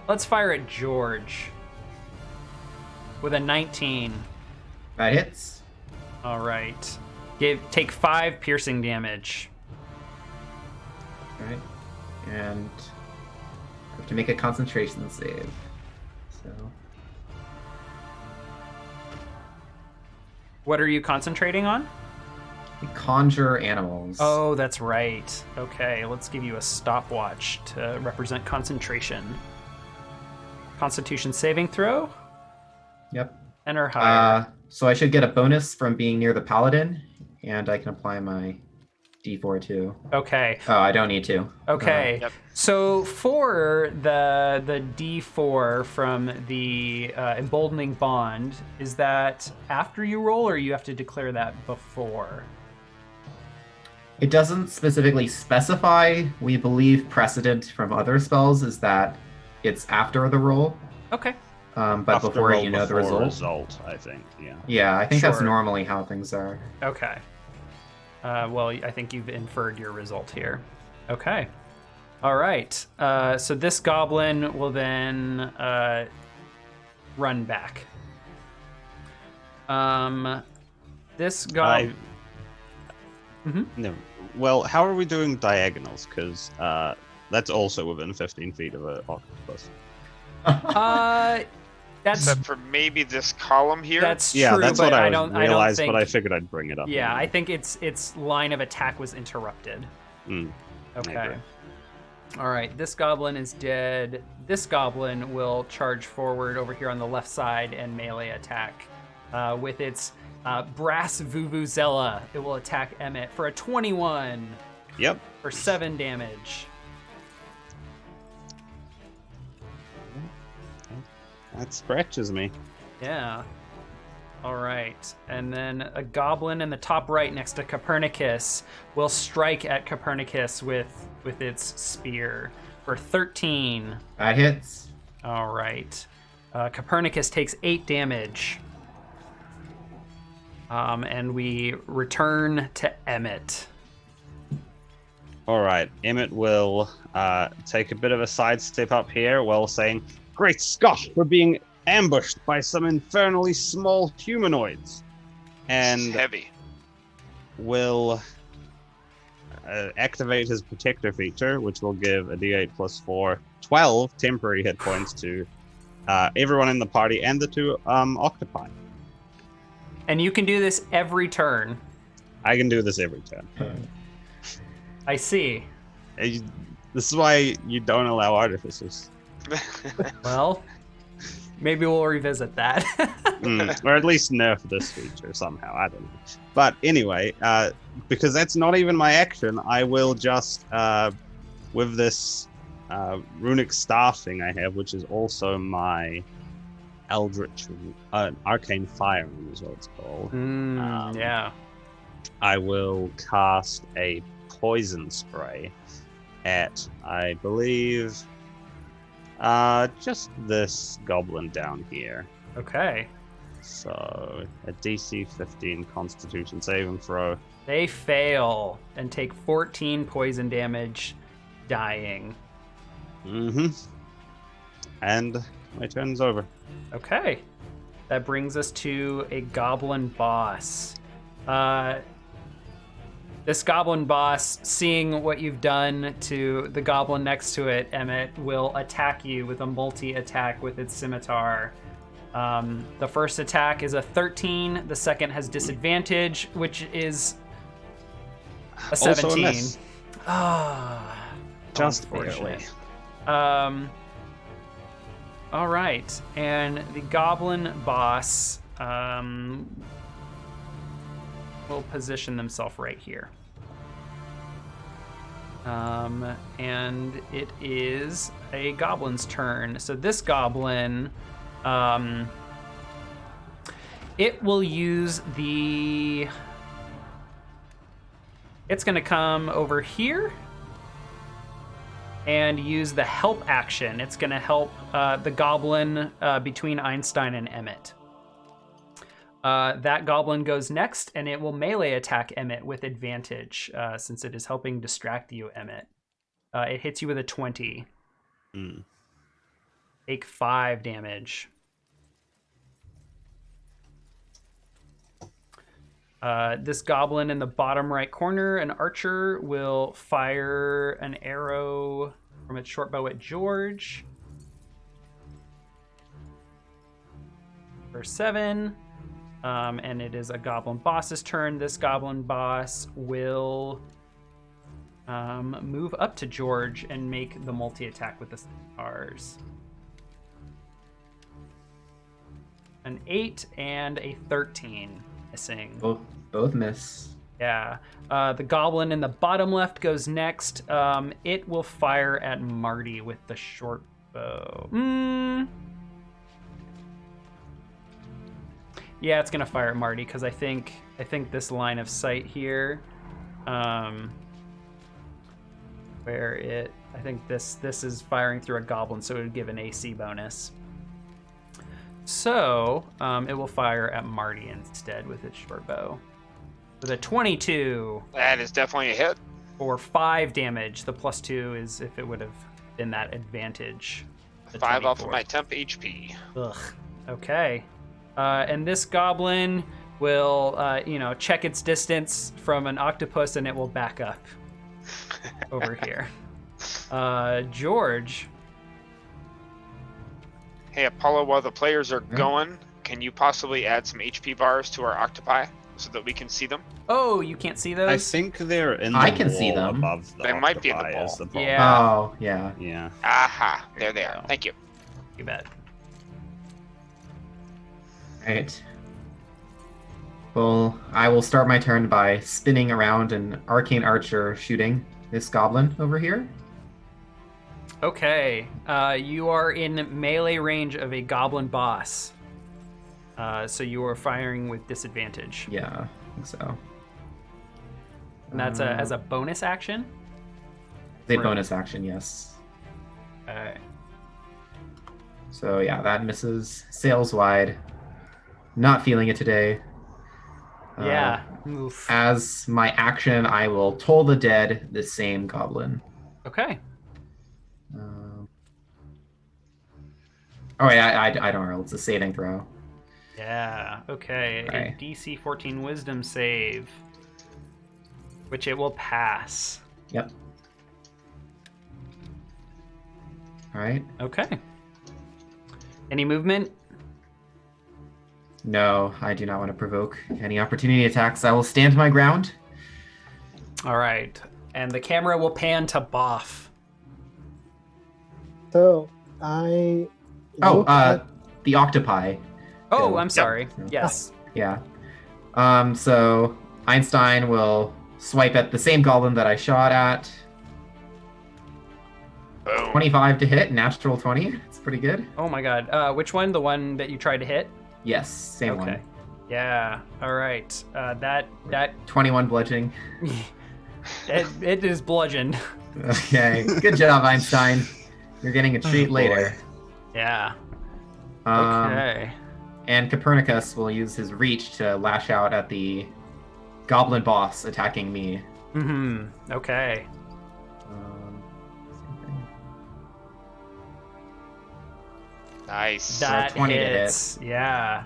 Let's fire at George with a 19. That hits. All right. Take 5 piercing damage. All right. And I have to make a concentration save. So What are you concentrating on? conjure animals. Oh, that's right. Okay, let's give you a stopwatch to represent concentration. Constitution saving throw? Yep. Enter higher. So I should get a bonus from being near the paladin, and I can apply my D4 too. Okay. Oh, I don't need to. Okay. Yep. So for the D4 from the emboldening bond, is that after you roll, or you have to declare that before? It doesn't specifically specify. We believe precedent from other spells is that it's after the roll, Okay. but After before roll, you know the before result. I think. Yeah. Yeah, I think that's Sure. normally how things are. Okay. Well, I think you've inferred your result here. Okay. All right. So this goblin will then run back. This goblin. No. Well, how are we doing diagonals? Because that's also within 15 feet of an octopus. That's Except for maybe this column here. that's Yeah, true, that's but what I don't realized, think. but I figured I'd bring it up. Yeah, I anyway. think its line of attack was interrupted. Mm. Okay. agree. All right, this goblin is dead. This goblin will charge forward over here on the left side and melee attack with its brass vuvuzela. It will attack Emmett for a 21 Yep. for 7 damage. That scratches me. Yeah. All right. And then a goblin in the top right next to Copernicus will strike at Copernicus with its spear for 13. That hits. All right. Copernicus takes 8 damage. And we return to Emmett. All right. Emmett will take a bit of a sidestep up here while saying, "Great Scott, we're being ambushed by some infernally small humanoids," This is and heavy. will activate his protector feature, which will give a d8 plus 4, 12 temporary hit points to everyone in the party and the 2 octopi. And you can do this every turn. I can do this every turn. I see. This is why you don't allow artificers. Well, maybe we'll revisit that. Or at least nerf this feature somehow. I don't know. But anyway, because that's not even my action, I will just, with this runic staff thing I have, which is also my Eldritch, Arcane Firing is what it's called. Yeah. I will cast a poison spray at, I believe, just this goblin down here. Okay. So a DC 15 Constitution saving throw. They fail and take 14 poison damage, dying. Mm-hmm. And my turn's over. Okay. That brings us to a goblin boss. This goblin boss, seeing what you've done to the goblin next to it, Emmett, will attack you with a multi-attack with its scimitar. The first attack is a 13. The second has disadvantage, which is a 17. Also a miss. Ah, Just unfortunate. barely. All right, and the goblin boss will position themselves right here. And it is a goblin's turn. So this goblin, it will use the... It's going to come over here and use the help action. It's going to help the goblin between Einstein and Emmett. That goblin goes next, and it will melee attack Emmett with advantage, since it is helping distract you, Emmett. It hits you with a 20. Take 5 damage. This goblin in the bottom right corner, an archer, will fire an arrow from its short bow at George. For 7. And it is a goblin boss's turn. This goblin boss will move up to George and make the multi-attack with the stars. An 8 and a 13. Missing. Both miss. Yeah. The goblin in the bottom left goes next. It will fire at Marty with the short bow. Yeah, it's gonna fire at Marty because I think this line of sight here, where I think this is firing through a goblin, so it would give an AC bonus. So it will fire at Marty instead with its short bow. With a 22. That is definitely a hit. For 5 damage. The +2 is if it would have been that advantage. The 5 off of 24. my temp HP. Ugh. Okay. And this goblin will, check its distance from an octopus, and it will back up over here. George. Hey, Apollo, while the players are going, can you possibly add some HP bars to our octopi so that we can see them? Oh, you can't see those? I think they're in the I can see wall them. above the They might be in the octopi wall. is the problem. Yeah. Oh, yeah. Yeah. Aha, there they you are. go. Thank you. You bet. Right. Well, I will start my turn by spinning around an arcane archer shooting this goblin over here. Okay. You are in melee range of a goblin boss. So you are firing with disadvantage. Yeah, I think so. And that's as a bonus action? The Right. bonus action, yes. Okay. So yeah, that misses. Sails wide. Not feeling it today. Yeah. Oof. As my action, I will toll the dead the same goblin. Okay. Oh wait, I don't roll. It's a saving throw. Yeah. Okay. Okay. A DC 14 Wisdom save, which it will pass. Yep. All right. Okay. Any movement? No, I do not want to provoke any opportunity attacks. I will stand my ground. All right. And the camera will pan to Boff. So I. Oh, look at- the octopi. Oh, Go. I'm sorry. Yep. Yes. Yeah. So Einstein will swipe at the same goblin that I shot at. Boom. 25 to hit, natural 20. It's pretty good. Oh my god. Which one? The one that you tried to hit? Yes, same Okay. one. Yeah. All right. That 21 bludgeoning. It is bludgeoned. Okay, good job, Einstein. You're getting a treat boy. later. Yeah. Um, Okay. And Copernicus will use his reach to lash out at the goblin boss attacking me. Okay. Same thing. Nice. That 20 to hit. hits. Yeah.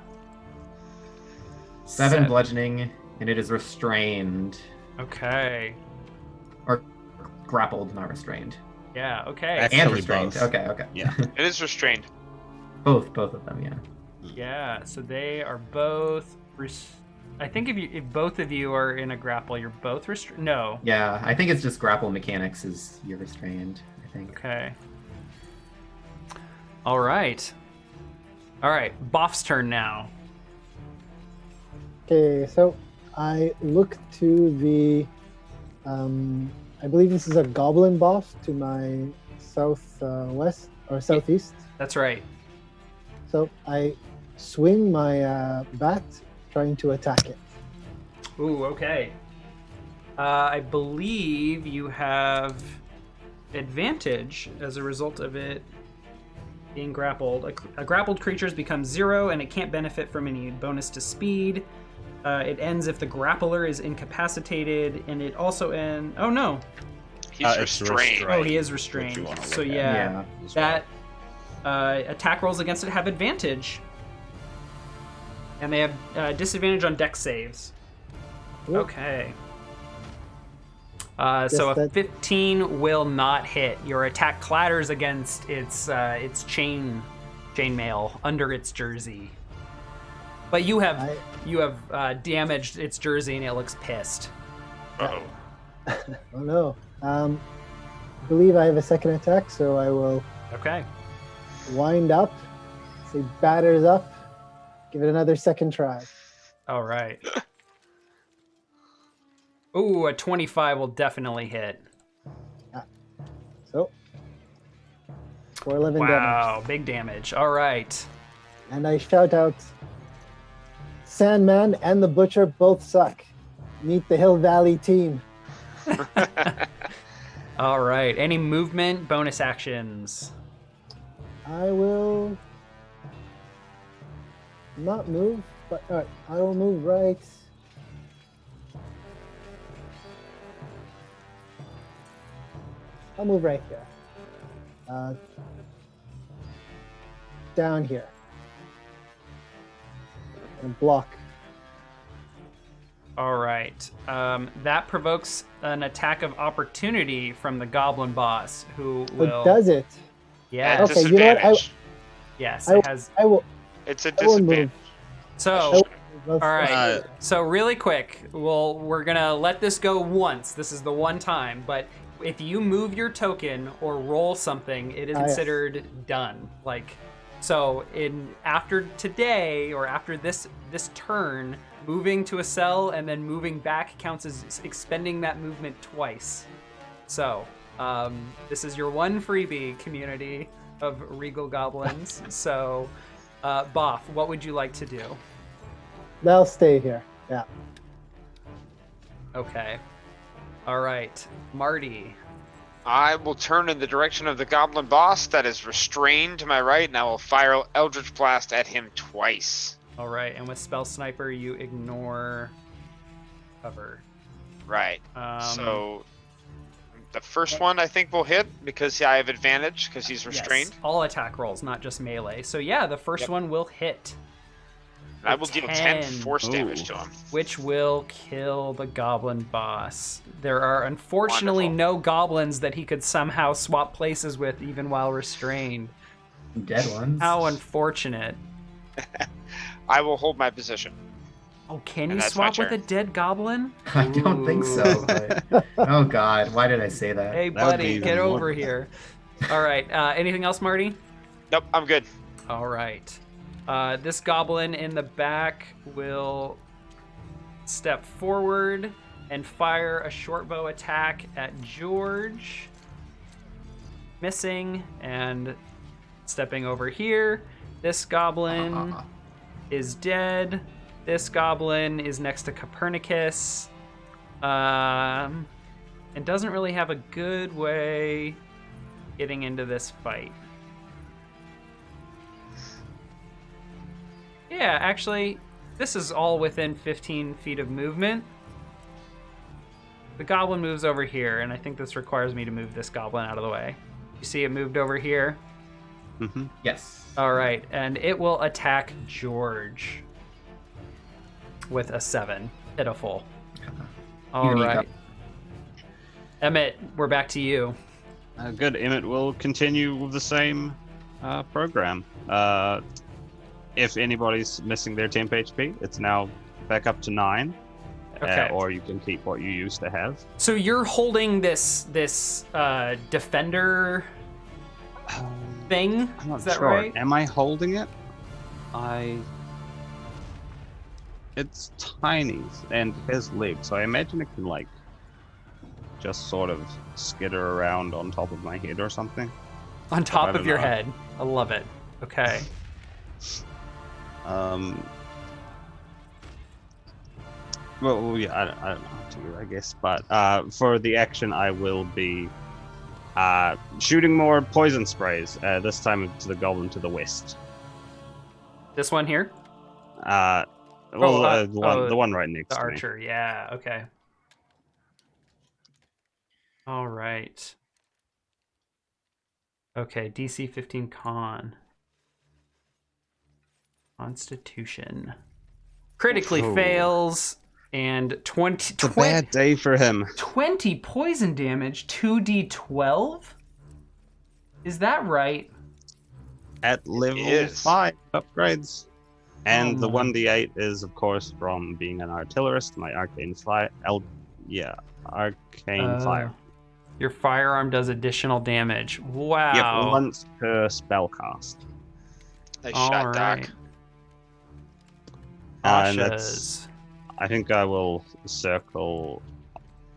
7 bludgeoning, and it is restrained. Okay. Or grappled, not restrained. Yeah. Okay. Actually, And restrained. both. Okay. Yeah. It is restrained. Both of them, yeah. Yeah. So they are both. I think if both of you are in a grapple, you're both restrained. No. Yeah, I think it's just grapple mechanics is you're restrained, I think. Okay. All right. All right. Boff's turn now. Okay, so I look to the, I believe this is a goblin boss to my southwest or southeast. That's right. So I swing my bat, trying to attack it. Ooh. Okay. I believe you have advantage as a result of it being grappled. A grappled creature becomes 0 and it can't benefit from any bonus to speed. It ends if the grappler is incapacitated, and it also ends. Oh no! He's It's restrained. Oh, he is What you restrained. wanna So look at. yeah, Yeah. that attack rolls against it have advantage, and they have disadvantage on dex saves. Cool. Okay. So a that- 15 will not hit. Your attack clatters against its chainmail under its jersey. But you have damaged its jersey and it looks pissed. Uh-oh. Oh no. I believe I have a second attack, so I will Okay. wind up, say batters up, give it another second try. All right. Ooh, a 25 will definitely hit. So 411 damage. Wow, big damage. All right. And I shout out, Sandman and the Butcher both suck. Meet the Hill Valley team. All right. Any movement, bonus actions? I will not move, but all right, I will move right. I'll move right here. Down here. And block. All right. That provokes an attack of opportunity from the goblin boss, who will. But does it? Yeah. At Okay, you know what? disadvantage. Yes, I- it has. I will. It's a I will disadvantage. move. So, All all right. Uh, So really quick, we're gonna let this go once. This is the one time, but if you move your token or roll something, it is Ah, yes. considered done. Like, so after today or after this turn, moving to a cell and then moving back counts as expending that movement twice. So this is your one freebie, community of Regal Goblins. So, Boff, what would you like to do? They'll stay here. Yeah. Okay. All right, Marty. I will turn in the direction of the goblin boss that is restrained to my right, and I will fire Eldritch Blast at him twice. All right, and with Spell Sniper, you ignore cover. Right. Um, So the first one I think will hit because I have advantage because he's restrained. Yes, all attack rolls, not just melee. So yeah, the first Yep. one will hit, And I will deal 10 10. force damage to him. which will kill the goblin boss. There are unfortunately Wonderful. no goblins that he could somehow swap places with even while restrained. Dead ones. How unfortunate. I will hold my position. Oh, can And you that's my swap with a turn. dead goblin? I don't think so. But... oh God, why did I say that? Hey, That would buddy, be get even more over bad. here. All right, anything else, Marty? Nope, I'm good. All right. This goblin in the back will step forward and fire a short bow attack at George. Missing, and stepping over here. This goblin is dead. This goblin is next to Copernicus. and doesn't really have a good way getting into this fight. Yeah, actually, this is all within 15 feet of movement. The goblin moves over here, and I think this requires me to move this goblin out of the way. You see it moved over here? Mm-hmm. Yes. All right, and it will attack George with a 7. Pitiful. All Unique. right. Emmett, we're back to you. Good. Emmett will continue with the same program. If anybody's missing their temp HP, it's now back up to 9. Okay. Or you can keep what you used to have. So you're holding this defender thing? I'm not Is that sure. right? Am I holding it? It's tiny and has legs, so I imagine it can like just sort of skitter around on top of my head or something. On I top don't of your know. head. I love it. Okay. Well, yeah, I don't know how to, I guess, but for the action, I will be shooting more poison sprays. This time to the goblin to the west. This one here? The one right next The to me. archer. Yeah, okay. All right. Okay, DC 15 con. Constitution. Critically Ooh. fails, and 20, It's a bad day for him. 20 poison damage, 2d12? Is that right? At level is. 5 upgrades. And the my. 1d8 is, of course, from being an artillerist, my arcane fire. Arcane fire. Your firearm does additional damage. Wow. Yep, once per spell cast. Nice All shot, Doc. right. And Asha's. I think I will circle.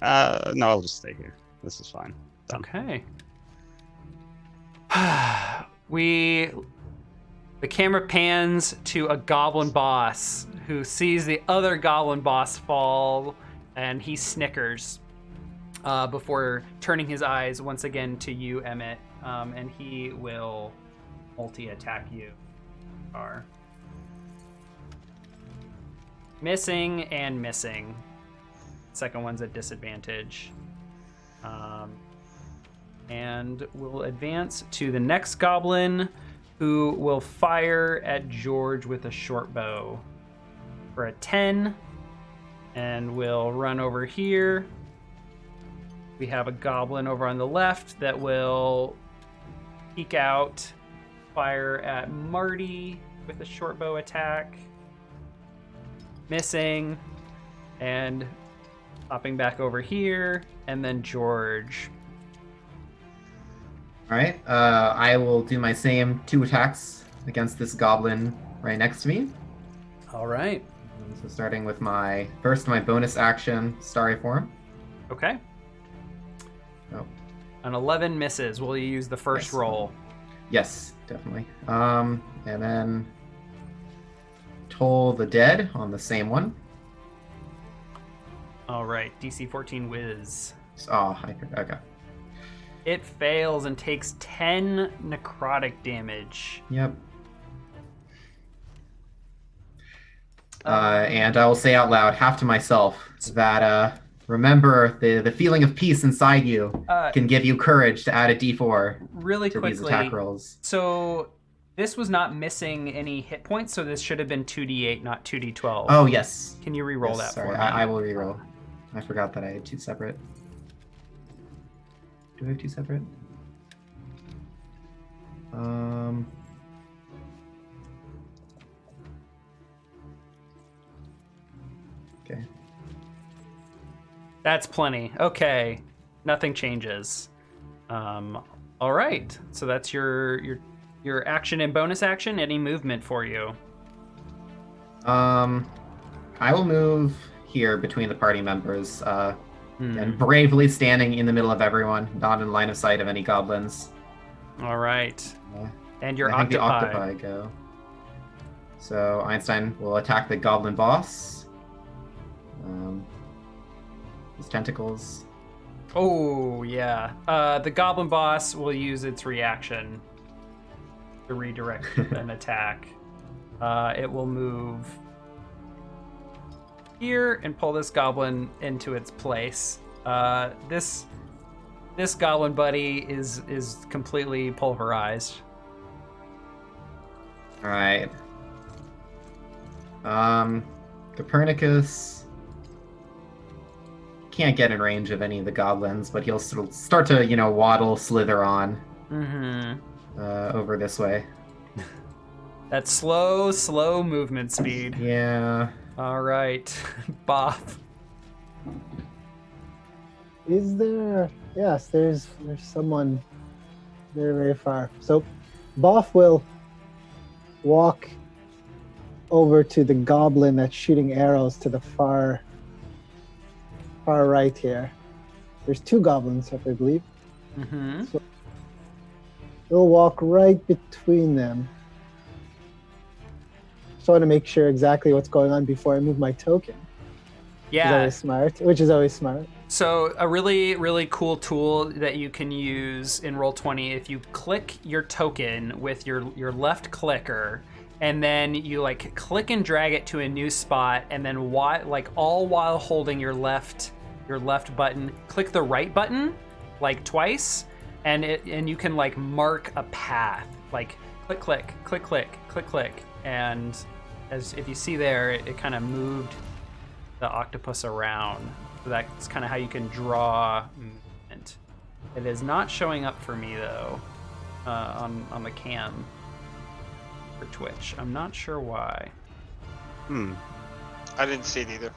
No, I'll just stay here. This is fine. Done. Okay. The camera pans to a goblin boss who sees the other goblin boss fall, and he snickers before turning his eyes once again to you, Emmett, and he will multi-attack you. Missing and missing. Second one's at disadvantage. And we'll advance to the next goblin, who will fire at George with a short bow for a 10. And we'll run over here. We have a goblin over on the left that will peek out, fire at Marty with a short bow attack. Missing. And hopping back over here. And then George. All right. I will do my same 2 attacks against this goblin right next to me. All right. So starting with my bonus action, Starry Form. Okay. Oh. An 11 misses. Will you use the first Yes. roll? Yes, definitely. And then Toll the Dead on the same one. All right. DC 14 whiz. Okay. It fails and takes 10 necrotic damage. Yep. And I will say out loud, half to myself, that remember the feeling of peace inside you can give you courage to add a D4 Really to these quickly. attack rolls. So this was not missing any hit points, so this should have been 2d8, not 2d12. Oh yes. Can you re-roll Yes, that sorry, for me? I will reroll. I forgot that I had 2 separate. Do I have 2 separate? Okay. That's plenty. Okay. Nothing changes. All right. So that's your action and bonus action. Any movement for you? I will move here between the party members, Hmm. and bravely standing in the middle of everyone, not in line of sight of any goblins. All right. Uh, And your I think octopi. the octopi go. So Einstein will attack the goblin boss. His tentacles. Oh, yeah. The goblin boss will use its reaction to redirect an attack. It will move here and pull this goblin into its place. This goblin buddy is completely pulverized. All right. Copernicus can't get in range of any of the goblins, but he'll start to, waddle, slither on over this way. That slow movement speed. Yeah. All right, Boff. Is there? Yes, there's someone very, very far. So, Boff will walk over to the goblin that's shooting arrows to the far right here. There's 2 goblins, I believe. Mm-hmm. So he'll walk right between them. Just want to make sure exactly what's going on before I move my token. Yeah. Which is always smart. So a really, really cool tool that you can use in Roll20, if you click your token with your left clicker, and then you like click and drag it to a new spot, and then all while holding your left button, click the right button like twice, and you can like mark a path, like click click click click click click, and if you see there, it kind of moved the octopus around. So that's kind of how you can draw movement. It is not showing up for me though on the cam for Twitch. I'm not sure why. I didn't see it either.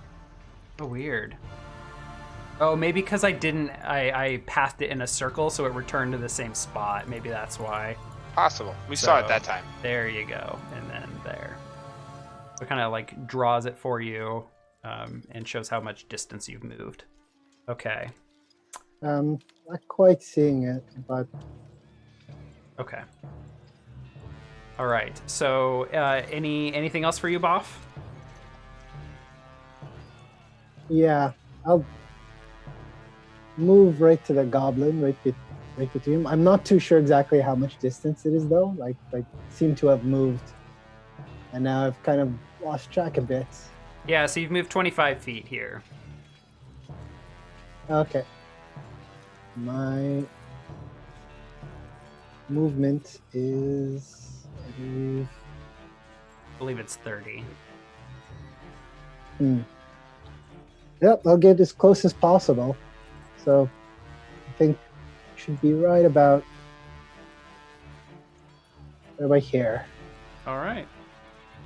Oh, weird. Oh, maybe because I pathed it in a circle, so it returned to the same spot. Maybe that's why. Possible. We saw it that time. There you go. And then there. So it kind of like draws it for you and shows how much distance you've moved. Okay. Not quite seeing it, but... Okay. All right. So anything else for you, Boff? Yeah, I'll move right to the goblin, right between him. I'm not too sure exactly how much distance it is, though. Like seem to have moved, and now I've kind of lost track a bit. Yeah, so you've moved 25 feet here. Okay. My movement is, I believe it's 30. Yep, I'll get as close as possible. So I think I should be right about here. All right.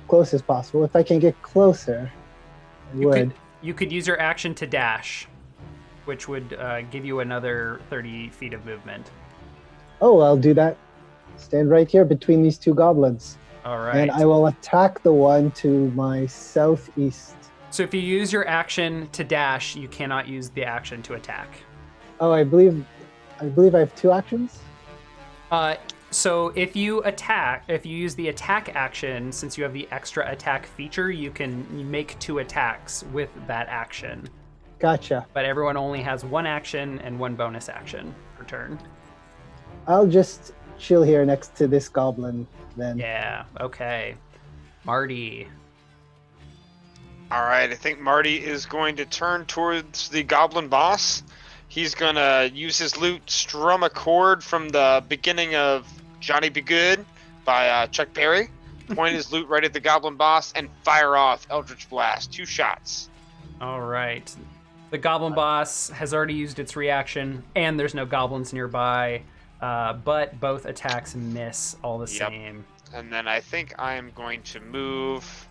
Close as possible. If I can get closer, I would. You could use your action to dash, which would give you another 30 feet of movement. Oh, I'll do that. Stand right here between these 2 goblins. All right. And I will attack the one to my southeast. So if you use your action to dash, you cannot use the action to attack. Oh, I believe I have 2 actions. So if you use the attack action, since you have the extra attack feature, you make 2 attacks with that action. Gotcha. But everyone only has 1 action and 1 bonus action per turn. I'll just chill here next to this goblin then. Yeah, okay. Marty. All right, I think Marty is going to turn towards the goblin boss. He's going to use his lute, strum a chord from the beginning of Johnny Be Good by Chuck Berry, point his lute right at the goblin boss, and fire off Eldritch Blast. 2 shots. All right. The goblin boss has already used its reaction, and there's no goblins nearby, but both attacks miss all the same. And then I think I am going to move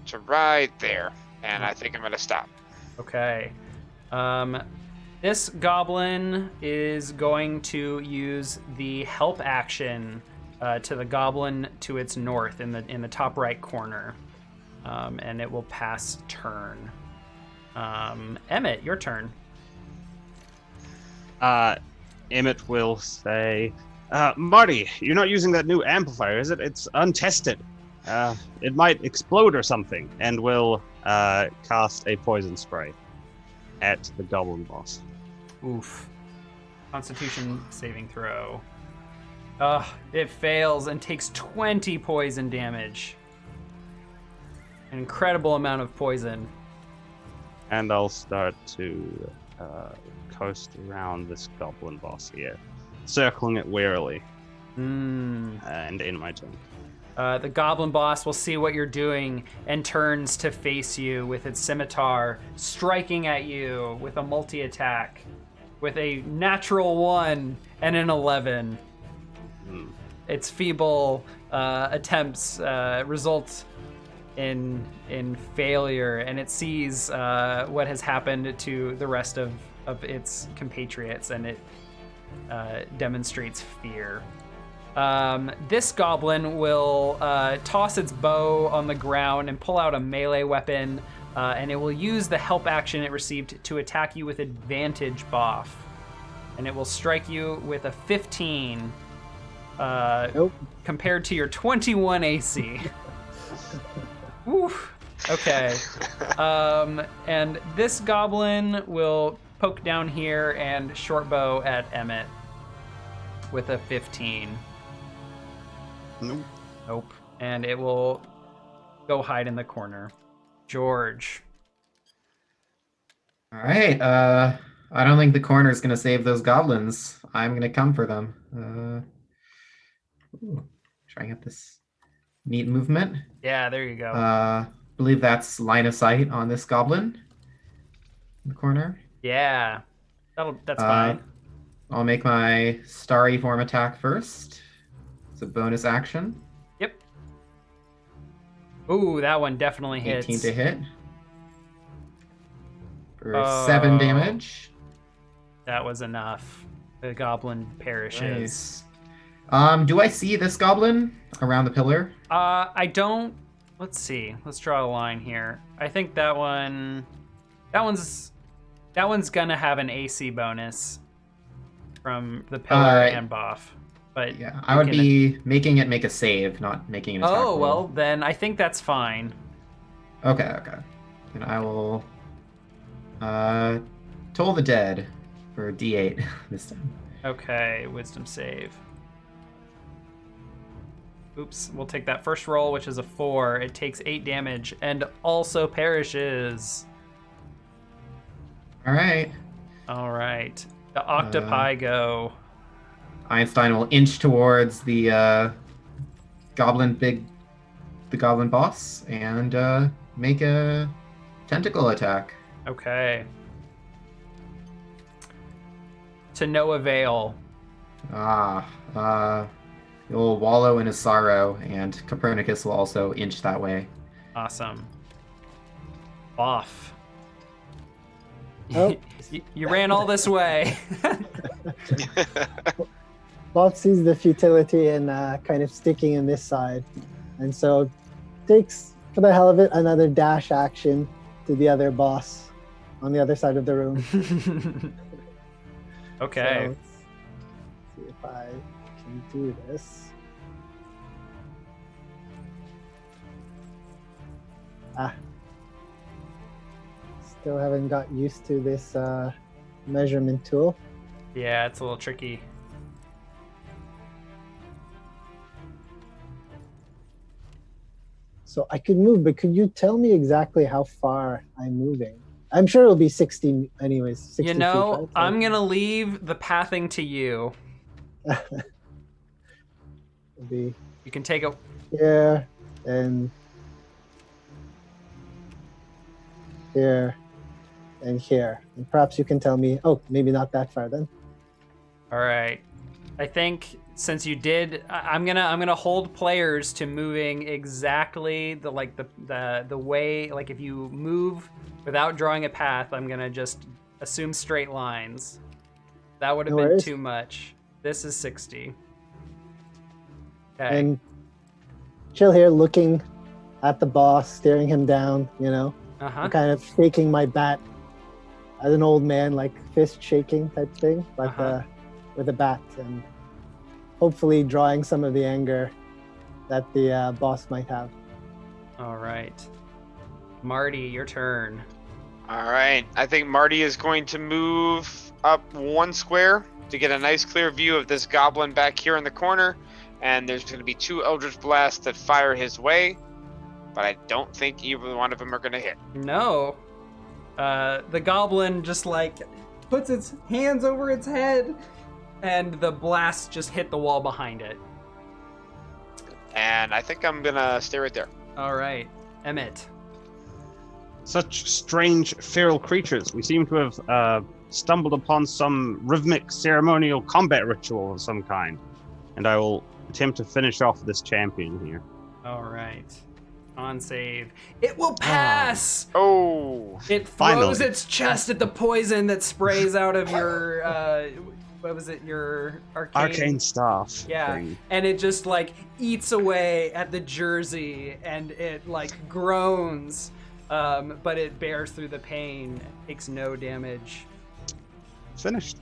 to right there, and I think I'm going to stop. Okay. This goblin is going to use the help action to the goblin to its north in the top right corner, and it will pass turn. Emmett, your turn. Emmett will say, Marty, you're not using that new amplifier, is it? It's untested. It might explode or something, and will cast a poison spray. at the goblin boss. Oof. Constitution saving throw. It fails and takes 20 poison damage. An incredible amount of poison. And I'll start to coast around this goblin boss here, circling it warily. And in my turn. The goblin boss will see what you're doing and turns to face you with its scimitar, striking at you with a multi-attack with a natural 1 and an 11. Its feeble attempts result in failure, and it sees what has happened to the rest of its compatriots, and it demonstrates fear. This goblin will toss its bow on the ground and pull out a melee weapon, and it will use the help action it received to attack you with advantage, Boff. And it will strike you with a 15 Nope. compared to your 21 AC. Oof. Okay. And this goblin will poke down here and short bow at Emmett with a 15. Nope. And it will go hide in the corner. George. All right. I don't think the corner is going to save those goblins. I'm going to come for them. Try and get this neat movement. Yeah, there you go. Believe that's line of sight on this goblin in the corner. Yeah. That's fine. I'll make my starry form attack first. It's a bonus action. Yep. Ooh, that one definitely hits. 18 to hit. For 7 damage. That was enough. The goblin perishes. Nice. Do I see this goblin around the pillar? I don't. Let's see. Let's draw a line here. I think that one's gonna have an AC bonus from the pillar and Boff. But yeah, I would be making it make a save, not making an attack roll. Well, then I think that's fine. Okay. Then I will Toll the Dead for D8 this time. Okay, wisdom save. Oops, we'll take that first roll, which is a 4. It takes 8 damage and also perishes. All right. The octopi go. Einstein will inch towards the goblin boss and make a tentacle attack. Okay. To no avail. He'll wallow in his sorrow, and Copernicus will also inch that way. Awesome. Off. Oh. You ran all this way. Bob sees the futility in kind of sticking in this side, and so takes, for the hell of it, another dash action to the other boss on the other side of the room. Okay. So let's see if I can do this. Still haven't got used to this measurement tool. Yeah, it's a little tricky. So I could move, but could you tell me exactly how far I'm moving? I'm sure it'll be 60 anyways. 60 You feet, know, right? I'm going to leave the pathing to you. It'll be You can take a... here and here and here. And perhaps you can tell me, oh, maybe not that far then. All right. I think since you did, I'm gonna hold players to moving exactly the way. Like if you move without drawing a path, I'm gonna just assume straight lines. That would have No been worries. too much. This is 60. Okay. And chill here, looking at the boss, staring him down, you know, Uh-huh. kind of shaking my bat as an old man, like fist shaking type thing, but Uh-huh. with a bat, and hopefully drawing some of the anger that the boss might have. All right. Marty, your turn. All right. I think Marty is going to move up 1 square to get a nice clear view of this goblin back here in the corner. And there's going to be 2 Eldritch Blasts that fire his way. But I don't think either one of them are going to hit. No. The goblin just like puts its hands over its head, and the blast just hit the wall behind it. And I think I'm going to stay right there. All right, Emmett. Such strange feral creatures. We seem to have stumbled upon some rhythmic ceremonial combat ritual of some kind. And I will attempt to finish off this champion here. All right. On save. It will pass! Oh! It throws Finally. its chest at the poison that sprays out of your, what was it, your Arcane staff. Yeah, thing. and it just like eats away at the jersey, and it like groans, but it bears through the pain, takes no damage. Finished.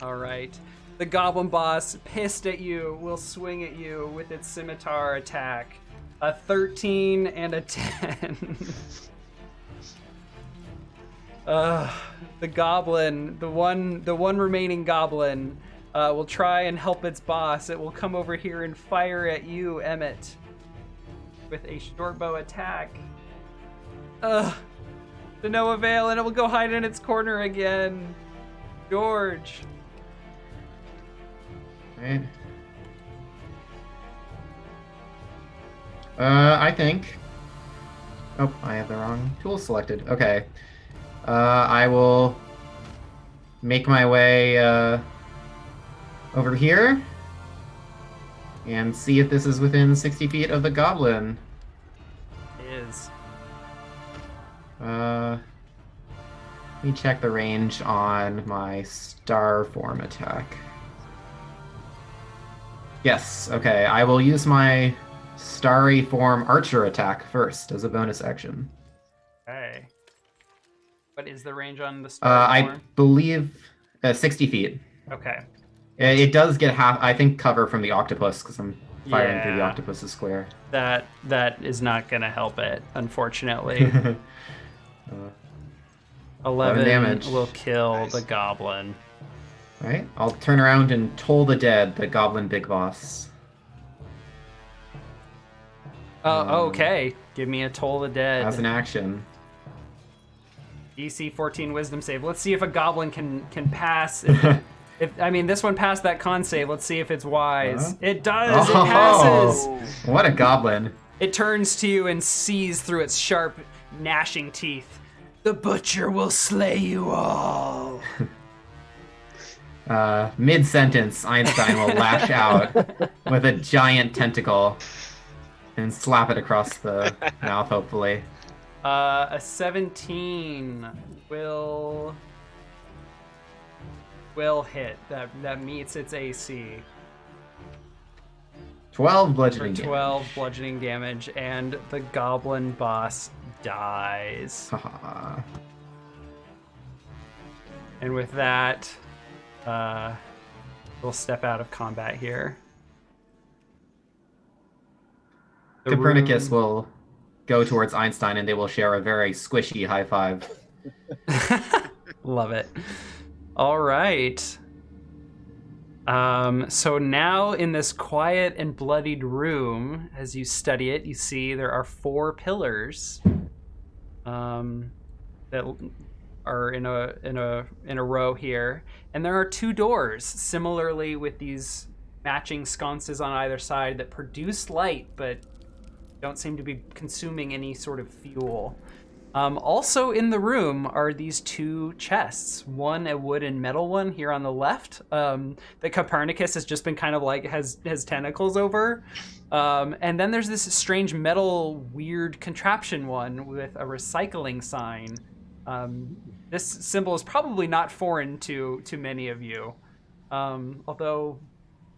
All right. The goblin boss, pissed at you, will swing at you with its scimitar attack. A 13 and a 10. The goblin, the one remaining goblin, will try and help its boss. It will come over here and fire at you, Emmett, with a short bow attack. To no avail, and it will go hide in its corner again. George. Right. I think. Oh, I have the wrong tool selected. Okay. I will make my way over here and see if this is within 60 feet of the goblin. Is. Let me check the range on my star form attack. Yes, okay. I will use my starry form archer attack first as a bonus action. Okay. What is the range on the star I form? believe 60 feet. Okay. It does get half, I think, cover from the octopus because I'm firing through the Yeah. octopus's square. That is not gonna help it, unfortunately. 11 damage. will kill Nice. the goblin. Right? I'll turn around and toll the dead, the goblin big boss. Oh, okay. Give me a Toll the Dead. As an action. DC 14 Wisdom save. Let's see if a goblin can pass. If I mean, this one passed that con save. Let's see if it's wise. It does. It passes. What a goblin. It turns to you and sees through its sharp, gnashing teeth. The butcher will slay you all. Mid-sentence, Einstein will lash out with a giant tentacle and slap it across the mouth, hopefully. A 17 will hit. That meets its AC 12 for bludgeoning damage. 12 bludgeoning damage, and the goblin boss dies. Haha. And with that, we'll step out of combat here. The Copernicus room- will go towards Einstein and they will share a very squishy high five. Love it. All right. So now in this quiet and bloodied room, as you study it, you see there are 4 pillars that are in a row here, and there are 2 doors, similarly with these matching sconces on either side that produce light, but don't seem to be consuming any sort of fuel. Also in the room are these 2 chests, one a wood and metal one here on the left that Copernicus has just been kind of like has tentacles over, and then there's this strange metal weird contraption one with a recycling sign. This symbol is probably not foreign to many of you, although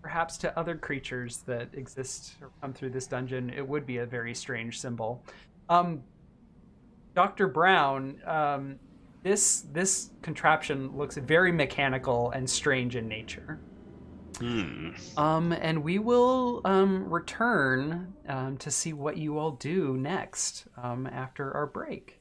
perhaps to other creatures that exist or come through this dungeon, it would be a very strange symbol. Dr. Brown, this contraption looks very mechanical and strange in nature. And we will return to see what you all do next after our break.